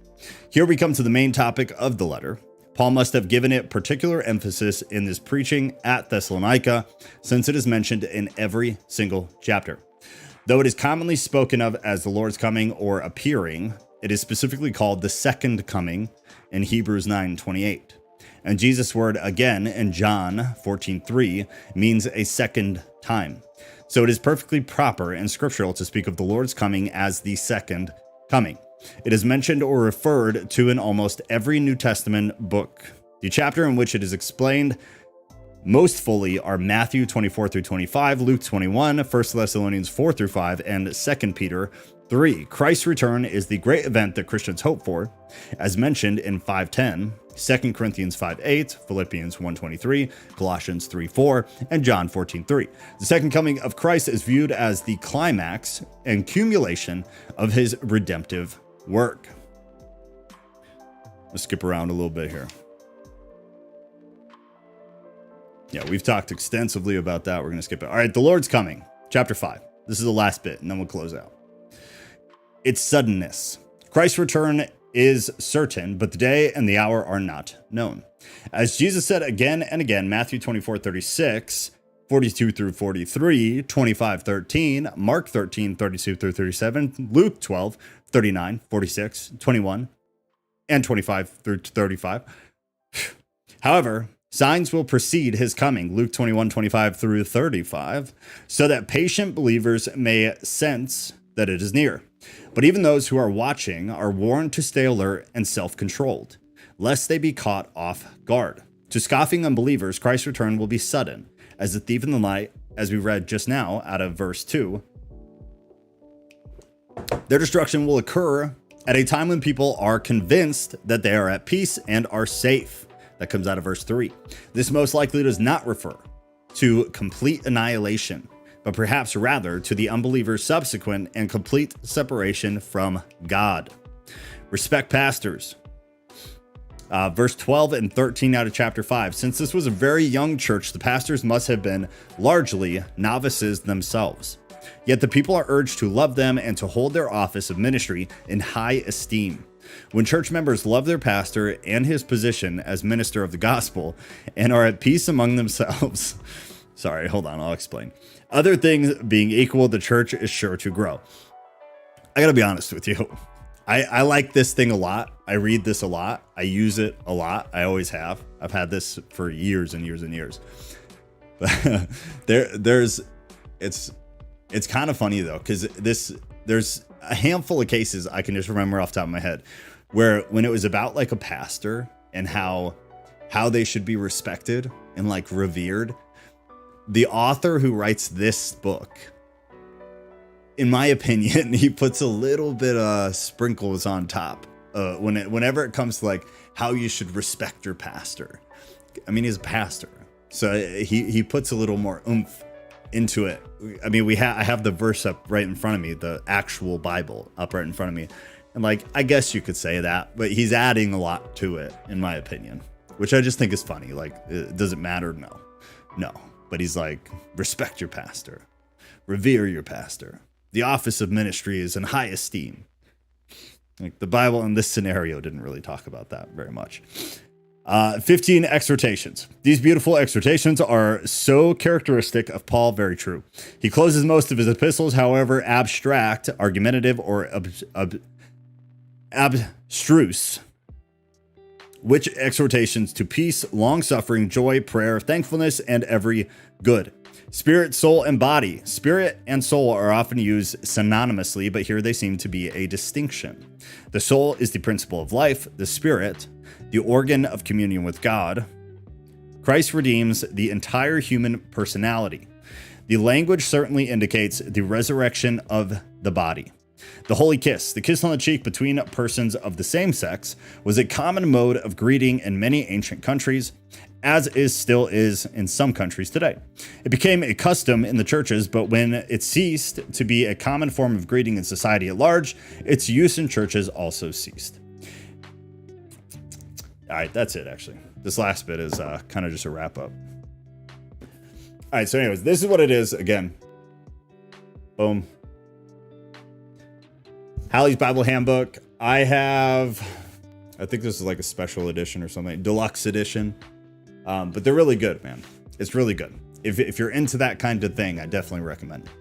Here we come to the main topic of the letter. Paul must have given it particular emphasis in his preaching at Thessalonica, since it is mentioned in every single chapter. Though it is commonly spoken of as the Lord's coming or appearing, it is specifically called the second coming in Hebrews 9:28. And Jesus' word again in John 14:3 means a second time. So it is perfectly proper and scriptural to speak of the Lord's coming as the second coming. It is mentioned or referred to in almost every New Testament book. The chapter in which it is explained most fully are Matthew 24 through 25, Luke 21, 1 Thessalonians 4 through 5, and 2 Peter 3. Christ's return is the great event that Christians hope for, as mentioned in 5:10, 2 Corinthians 5:8, Philippians 1:23, Colossians 3:4, and John 14:3. The second coming of Christ is viewed as the climax and culmination of his redemptive work. Let's skip around a little bit here. Yeah, we've talked extensively about that. We're going to skip it. All right, the Lord's coming. Chapter 5. This is the last bit, and then we'll close out. Its suddenness. Christ's return is certain, but the day and the hour are not known. As Jesus said again and again, Matthew 24:36, 42 through 43, 25:13, Mark 13:32 through 37, Luke 12:39, 46, 21, and 25 through 35. However, signs will precede his coming, Luke 21:25 through 35, so that patient believers may sense that it is near. But even those who are watching are warned to stay alert and self-controlled, lest they be caught off guard. To scoffing unbelievers, Christ's return will be sudden, as a thief in the night, as we read just now out of verse 2. Their destruction will occur at a time when people are convinced that they are at peace and are safe. That comes out of verse 3. This most likely does not refer to complete annihilation, but perhaps rather to the unbeliever's subsequent and complete separation from God. Respect pastors. Verse 12 and 13 out of chapter 5. Since this was a very young church, the pastors must have been largely novices themselves. Yet the people are urged to love them and to hold their office of ministry in high esteem. When church members love their pastor and his position as minister of the gospel and are at peace among themselves, sorry, hold on, I'll explain. Other things being equal, the church is sure to grow. I gotta be honest with you. I like this thing a lot. I read this a lot. I use it a lot. I always have. I've had this for years and years and years. But it's kind of funny though, because there's a handful of cases I can just remember off the top of my head where when it was about like a pastor and how they should be respected and like revered, the author who writes this book, in my opinion, he puts a little bit of sprinkles on top whenever it comes to like how you should respect your pastor. I mean, he's a pastor, so he puts a little more oomph into it. I mean, I have the verse up right in front of me, the actual Bible up right in front of me, and like I guess you could say that, but he's adding a lot to it, in my opinion, which I just think is funny. Like, does it matter? No. But he's like, respect your pastor, revere your pastor. The office of ministry is in high esteem. Like the Bible in this scenario didn't really talk about that very much. 15 exhortations. These beautiful exhortations are so characteristic of Paul, very true. He closes most of his epistles, however abstract, argumentative, or abstruse, which exhortations to peace, long-suffering, joy, prayer, thankfulness, and every good. Spirit, soul, and body. Spirit and soul are often used synonymously, but here they seem to be a distinction. The soul is the principle of life, the spirit, the organ of communion with God. Christ redeems the entire human personality. The language certainly indicates the resurrection of the body. The holy kiss, the kiss on the cheek between persons of the same sex, was a common mode of greeting in many ancient countries, as still is in some countries today. It became a custom in the churches, but when it ceased to be a common form of greeting in society at large, its use in churches also ceased. All right, that's it, actually. This last bit is kind of just a wrap up. All right, so anyways, this is what it is. Again, boom. Halley's Bible Handbook. I think this is like a special edition or something, deluxe edition. But they're really good, man. It's really good. If you're into that kind of thing, I definitely recommend it.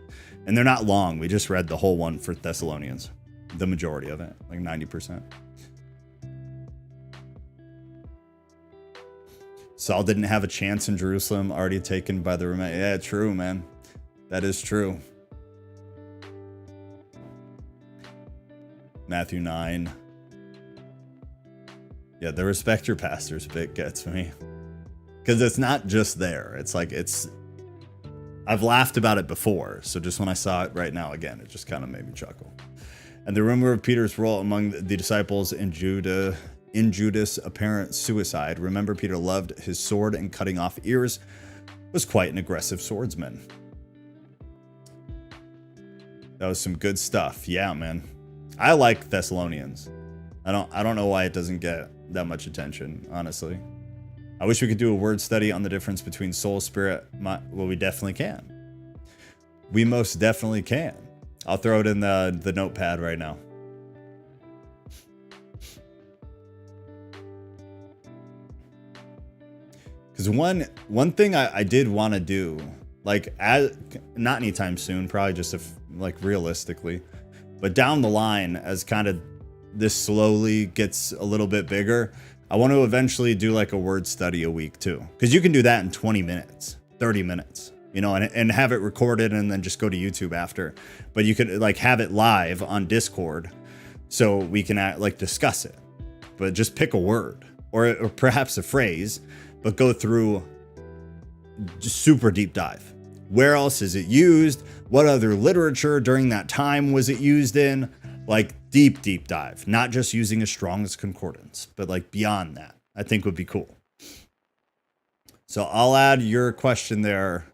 And they're not long. We just read the whole one for Thessalonians, the majority of it, like 90%. Saul didn't have a chance in Jerusalem, already taken by the Roman. Yeah, true, man. That is true. Matthew 9. Yeah, the respect your pastors bit gets me. Because it's not just there. It's like, I've laughed about it before. So just when I saw it right now again, it just kind of made me chuckle. And the rumor of Peter's role among the disciples in Judas' apparent suicide. Remember, Peter loved his sword, and cutting off ears was quite an aggressive swordsman. That was some good stuff. Yeah, man. I like Thessalonians. I don't know why it doesn't get that much attention, honestly. I wish we could do a word study on the difference between soul, spirit. Well, we definitely can. We most definitely can. I'll throw it in the notepad right now. Because one thing I did want to do, like, not anytime soon, probably just like realistically, but down the line, as kind of this slowly gets a little bit bigger, I want to eventually do like a word study a week too. Because you can do that in 20 minutes, 30 minutes, you know, and have it recorded and then just go to YouTube after. But you could like have it live on Discord so we can like discuss it. But just pick a word or perhaps a phrase, but go through just super deep dive. Where else is it used? What other literature during that time was it used in? Like deep dive, not just using a Strong's Concordance, but like beyond that, I think would be cool. So I'll add your question there,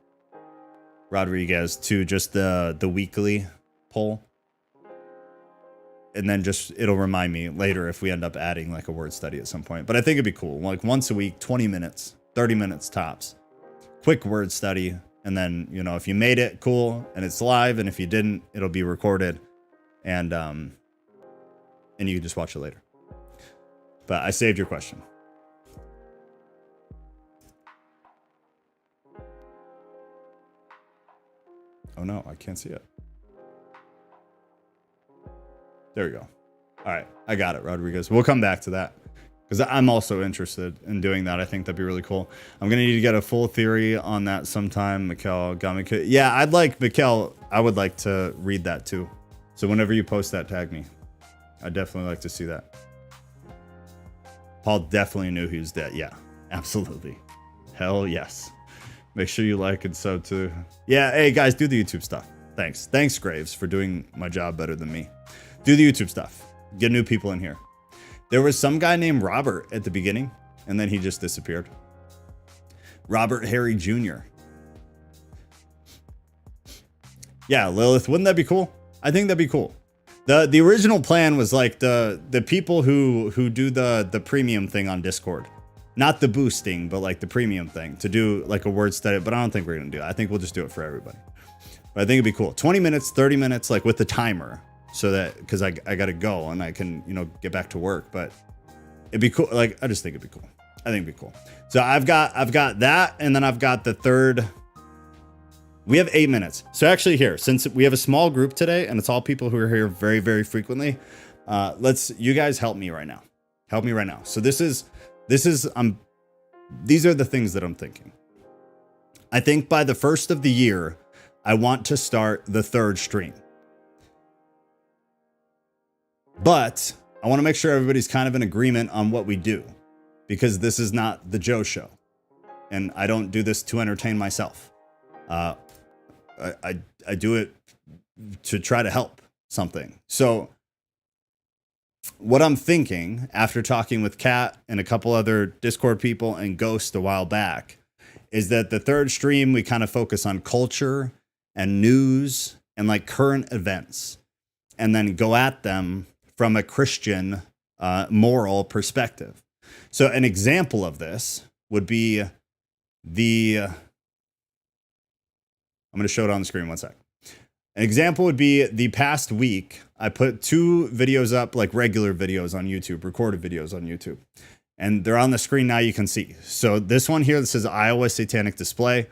Rodriguez, to just the weekly poll. And then just, it'll remind me later if we end up adding like a word study at some point. But I think it'd be cool. Like once a week, 20 minutes, 30 minutes tops. Quick word study. And then, you know, if you made it, cool. And it's live. And if you didn't, it'll be recorded. And you can just watch it later. But I saved your question. Oh no, I can't see it. There we go. All right, I got it, Rodriguez. We'll come back to that because I'm also interested in doing that. I think that'd be really cool. I'm gonna need to get a full theory on that sometime. Mikkel got me. Yeah, I'd like Mikkel. I would like to read that too. So whenever you post that, tag me. I'd definitely like to see that. Paul definitely knew he was dead. Yeah, absolutely. Hell yes. Make sure you like and sub too. Yeah, hey guys, do the YouTube stuff. Thanks. Thanks, Graves, for doing my job better than me. Do the YouTube stuff. Get new people in here. There was some guy named Robert at the beginning, and then he just disappeared. Robert Harry Jr. Yeah, Lilith, wouldn't that be cool? I think that'd be cool. The original plan was like the people who do the premium thing on Discord. Not the boosting, but like the premium thing to do like a word study, but I don't think we're gonna do that. I think we'll just do it for everybody. But I think it'd be cool. 20 minutes, 30 minutes, like with the timer. So that, because I gotta go and I can, you know, get back to work, but it'd be cool. Like, I just think it'd be cool. I think it'd be cool. So I've got that, and then I've got the third. We have 8 minutes. So actually here, since we have a small group today and it's all people who are here very, very frequently, you guys help me right now. Help me right now. So these are the things that I'm thinking. I think by the first of the year, I want to start the third stream. But I want to make sure everybody's kind of in agreement on what we do, because this is not the Joe show and I don't do this to entertain myself. I do it to try to help something. So what I'm thinking after talking with Kat and a couple other Discord people and Ghost a while back is that the third stream, we kind of focus on culture and news and like current events, and then go at them from a Christian moral perspective. So an example of this would be I'm going to show it on the screen one sec. An example would be the past week, I put 2 videos up, like regular videos on YouTube, recorded videos on YouTube. And they're on the screen now, you can see. So this one here, this is Iowa Satanic Display.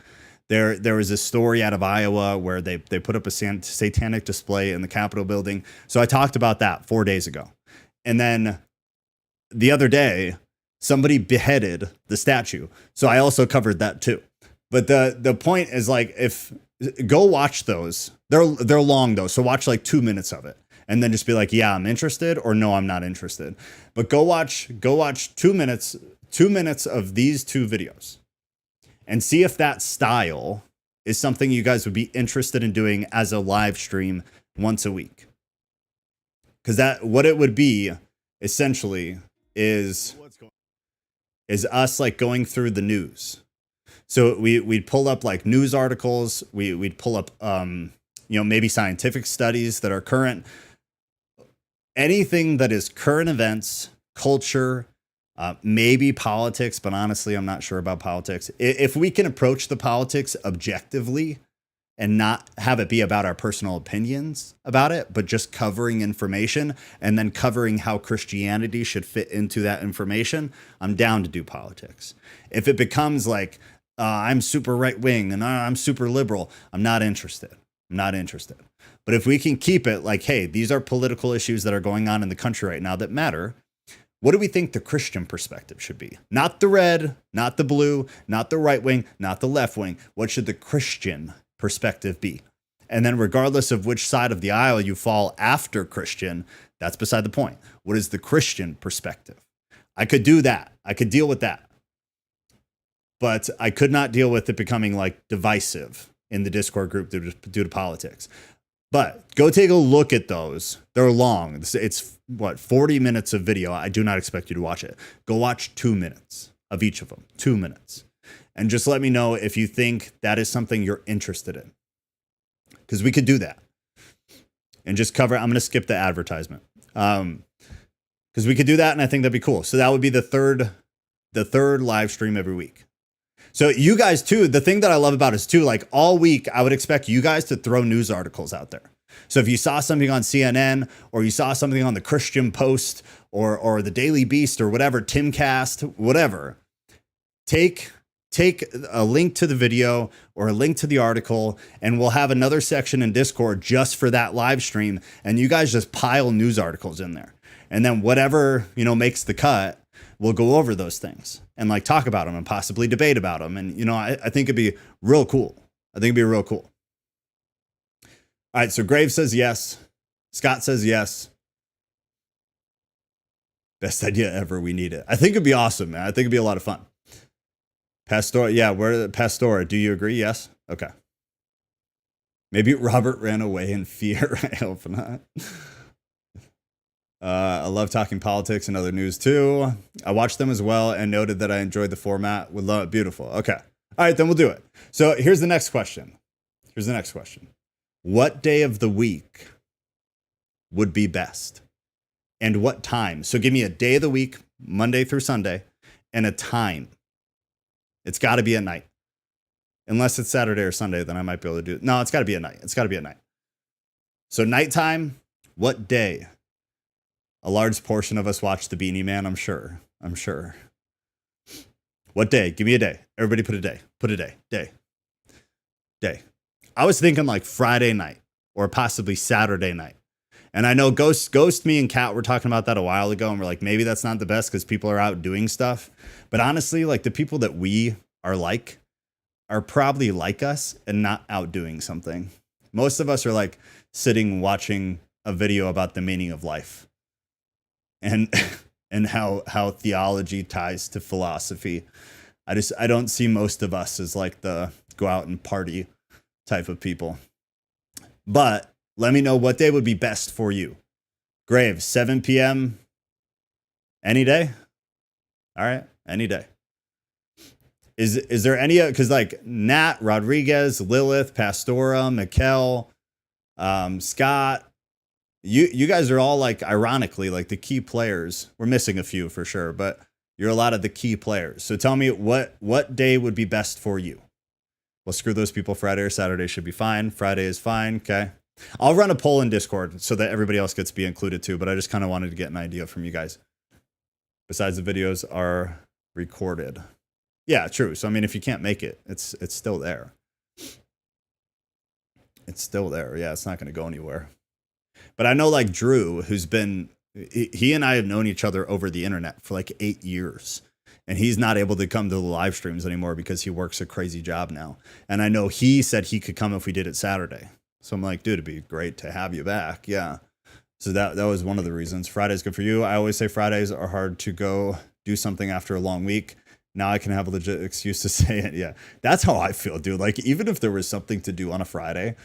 There was a story out of Iowa where they put up a satanic display in the Capitol building. So I talked about that 4 days ago. And then the other day, somebody beheaded the statue. So I also covered that too. But the point is, like, go watch those. They're long though. So watch like 2 minutes of it and then just be like, yeah, I'm interested, or no, I'm not interested. But go watch 2 minutes of these 2 videos. And see if that style is something you guys would be interested in doing as a live stream once a week. Because what it would be essentially is us like going through the news. So we'd pull up like news articles. We'd pull up, maybe scientific studies that are current. Anything that is current events, culture, maybe politics, but honestly, I'm not sure about politics. If we can approach the politics objectively and not have it be about our personal opinions about it, but just covering information and then covering how Christianity should fit into that information, I'm down to do politics. If it becomes like, I'm super right wing and I'm super liberal, I'm not interested. But if we can keep it like, hey, these are political issues that are going on in the country right now that matter. What do we think the Christian perspective should be? Not the red, not the blue, not the right wing, not the left wing. What should the Christian perspective be? And then regardless of which side of the aisle you fall after Christian, that's beside the point. What is the Christian perspective? I could do that. I could deal with that. But I could not deal with it becoming like divisive in the Discord group due to politics. But go take a look at those. They're long. It's 40 minutes of video. I do not expect you to watch it. Go watch 2 minutes of each of them. 2 minutes. And just let me know if you think that is something you're interested in. Because we could do that. And just cover, I'm going to skip the advertisement. Because we could do that, and I think that'd be cool. So that would be the third live stream every week. So you guys too, the thing that I love about it is too, like all week, I would expect you guys to throw news articles out there. So if you saw something on CNN or you saw something on the Christian Post or the Daily Beast or whatever, Timcast, whatever, take a link to the video or a link to the article, and we'll have another section in Discord just for that live stream. And you guys just pile news articles in there. And then whatever, you know, makes the cut, we'll go over those things and like talk about them and possibly debate about them. And, you know, I think it'd be real cool. I think it'd be real cool. All right. So Graves says yes. Scott says yes. Best idea ever. We need it. I think it'd be awesome, man. I think it'd be a lot of fun. Pastor. Yeah. Where Pastor? Do you agree? Yes. Okay. Maybe Robert ran away in fear. I hope not. I love talking politics and other news too. I watched them as well and noted that I enjoyed the format. Would love it. Beautiful. Okay. All right, then we'll do it. So here's the next question. What day of the week would be best? And what time? So give me a day of the week, Monday through Sunday, and a time. It's got to be at night. Unless it's Saturday or Sunday, then I might be able to do it. No, it's got to be at night. It's got to be at night. So nighttime, what day? A large portion of us watch The Beanie Man, I'm sure. What day? Give me a day. Everybody put a day. Put a day. Day. I was thinking like Friday night or possibly Saturday night. And I know Ghost, me and Kat were talking about that a while ago. And we're like, maybe that's not the best because people are out doing stuff. But honestly, like the people that we are like are probably like us and not out doing something. Most of us are like sitting watching a video about the meaning of life and how theology ties to philosophy. I don't see most of us as like the go out and party type of people. But let me know what day would be best for you. Graves, 7 p.m. Any day? All right, any day. Is there any, because like Nat, Rodriguez, Lilith, Pastora, Mikkel, Scott, you guys are all like, ironically, like the key players. We're missing a few for sure, but you're a lot of the key players. So tell me what day would be best for you. Well, screw those people. Friday or Saturday should be fine. Friday is fine. Okay. I'll run a poll in Discord so that everybody else gets to be included too, but I just kind of wanted to get an idea from you guys. Besides, the videos are recorded. Yeah, true. So, I mean, if you can't make it, it's still there. It's still there. Yeah, it's not going to go anywhere. But I know like Drew, who's been, he and I have known each other over the internet for like 8 years. And he's not able to come to the live streams anymore because he works a crazy job now. And I know he said he could come if we did it Saturday. So I'm like, dude, it'd be great to have you back. Yeah. So that was one of the reasons. Friday's good for you. I always say Fridays are hard to go do something after a long week. Now I can have a legit excuse to say it. Yeah, that's how I feel, dude. Like, even if there was something to do on a Friday,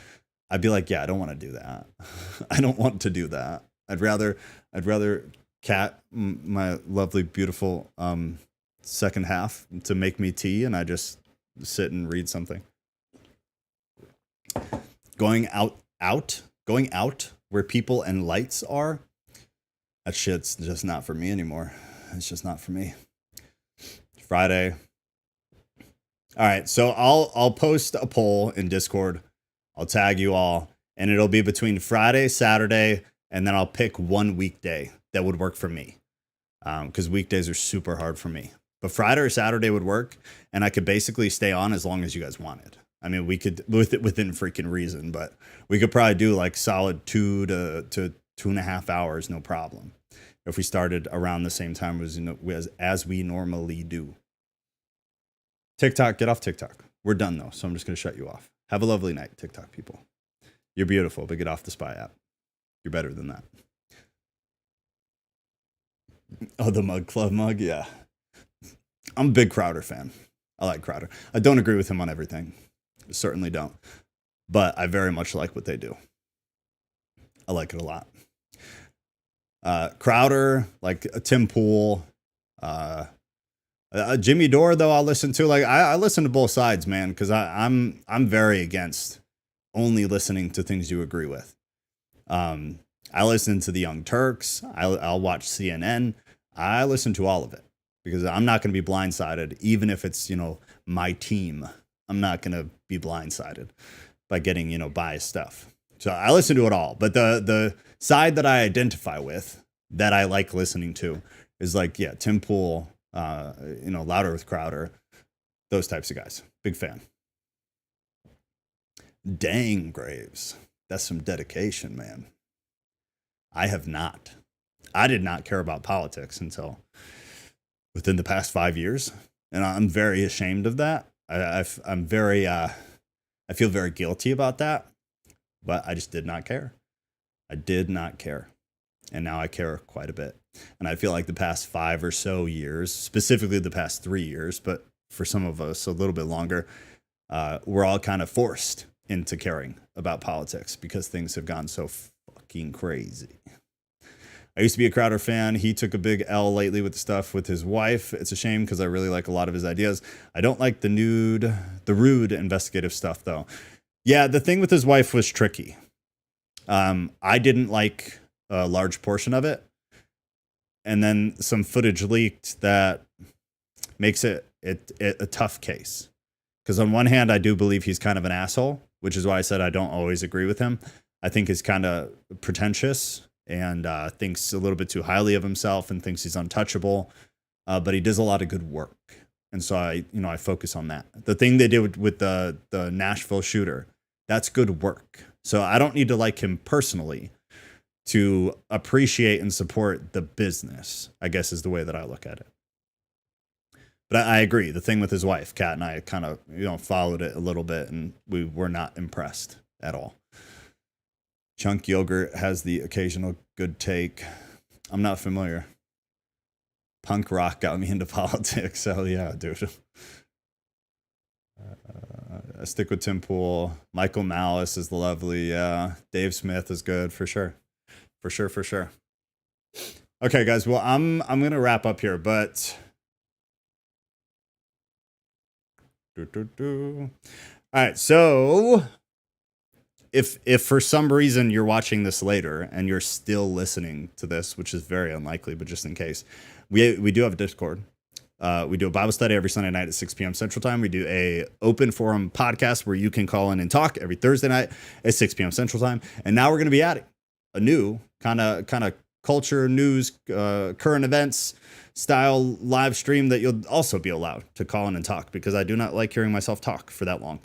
I'd be like, yeah, I don't want to do that. I don't want to do that. I'd rather Kat, my lovely, beautiful second half, to make me tea and I just sit and read something. Going out where people and lights are, that shit's just not for me anymore. It's just not for me. Friday. All right, so I'll post a poll in Discord. I'll tag you all, and it'll be between Friday, Saturday, and then I'll pick one weekday that would work for me, because weekdays are super hard for me. But Friday or Saturday would work, and I could basically stay on as long as you guys wanted. I mean, we could within freaking reason, but we could probably do like solid 2 to 2.5 hours, no problem, if we started around the same time as we normally do. TikTok, get off TikTok. We're done though, so I'm just going to shut you off. Have a lovely night, TikTok people. You're beautiful, but get off the Spy app. You're better than that. Oh, the Mug Club mug, yeah. I'm a big Crowder fan. I like Crowder. I don't agree with him on everything. I certainly don't. But I very much like what they do. I like it a lot. Crowder, like Tim Pool, Jimmy Dore, though, I'll listen to. Like, I listen to both sides, man, because I'm very against only listening to things you agree with. I listen to the Young Turks. I'll watch CNN. I listen to all of it because I'm not going to be blindsided, even if it's, my team. I'm not going to be blindsided by getting, biased stuff. So I listen to it all. But the side that I identify with, that I like listening to, is like, yeah, Tim Pool, Louder with Crowder, those types of guys. Big fan. Dang, Graves. That's some dedication, man. I have not. I did not care about politics until within the past 5 years. And I'm very ashamed of that. I'm very, I feel very guilty about that, but I just did not care. I did not care. And now I care quite a bit. And I feel like the past 5 or so years, specifically the past 3 years, but for some of us a little bit longer, we're all kind of forced into caring about politics because things have gone so fucking crazy. I used to be a Crowder fan. He took a big L lately with the stuff with his wife. It's a shame because I really like a lot of his ideas. I don't like the rude investigative stuff though. Yeah, the thing with his wife was tricky. I didn't like a large portion of it. And then some footage leaked that makes it a tough case. Because on one hand, I do believe he's kind of an asshole, which is why I said I don't always agree with him. I think he's kind of pretentious and thinks a little bit too highly of himself and thinks he's untouchable. But he does a lot of good work. And so I focus on that. The thing they did with the Nashville shooter, that's good work. So I don't need to like him personally to appreciate and support the business, I guess is the way that I look at it. But I agree. The thing with his wife, Kat, and I kind of, followed it a little bit and we were not impressed at all. Chunk Yogurt has the occasional good take. I'm not familiar. Punk rock got me into politics. So yeah, dude. I stick with Tim Pool. Michael Malice is lovely. Yeah. Dave Smith is good for sure. For sure. Okay, guys. Well, I'm going to wrap up here, but all right. So if for some reason you're watching this later and you're still listening to this, which is very unlikely, but just in case, we do have a Discord. We do a Bible study every Sunday night at 6 p.m. Central Time. We do a open forum podcast where you can call in and talk every Thursday night at 6 p.m. Central Time. And now we're going to be adding a new kind of culture, news, current events style live stream that you'll also be allowed to call in and talk, because I do not like hearing myself talk for that long.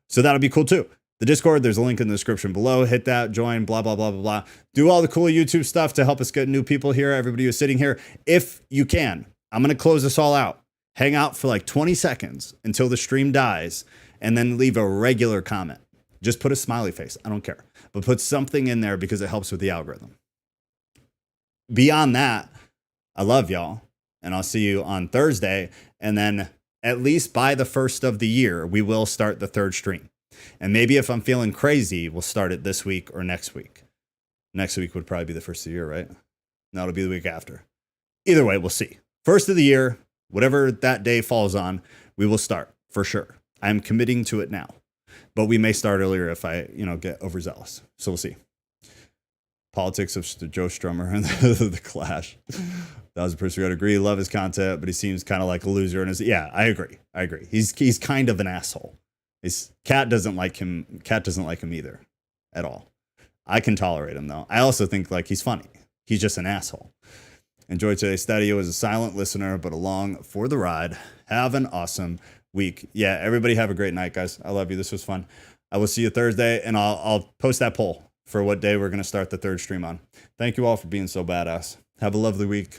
So that'll be cool too. The Discord, there's a link in the description below. Hit that, join, blah, blah, blah, blah, blah. Do all the cool YouTube stuff to help us get new people here. Everybody who's sitting here, if you can, I'm going to close this all out. Hang out for like 20 seconds until the stream dies and then leave a regular comment. Just put a smiley face. I don't care. But put something in there because it helps with the algorithm. Beyond that, I love y'all. And I'll see you on Thursday. And then at least by the first of the year, we will start the third stream. And maybe if I'm feeling crazy, we'll start it this week or next week. Next week would probably be the first of the year, right? No, it'll be the week after. Either way, we'll see. First of the year, whatever that day falls on, we will start for sure. I'm committing to it now. But we may start earlier if I, get overzealous. So we'll see. Politics of Joe Strummer and the Clash. That was a person who I'd agree. Love his content, but he seems kind of like a loser. And yeah, I agree. He's kind of an asshole. Kat doesn't like him. Kat doesn't like him either, at all. I can tolerate him though. I also think like he's funny. He's just an asshole. Enjoy today's study. As a silent listener, but along for the ride. Have an awesome week. Yeah, everybody have a great night, guys. I love you. This was fun. I will see you Thursday, and I'll post that poll for what day we're going to start the third stream on. Thank you all for being so badass. Have a lovely week.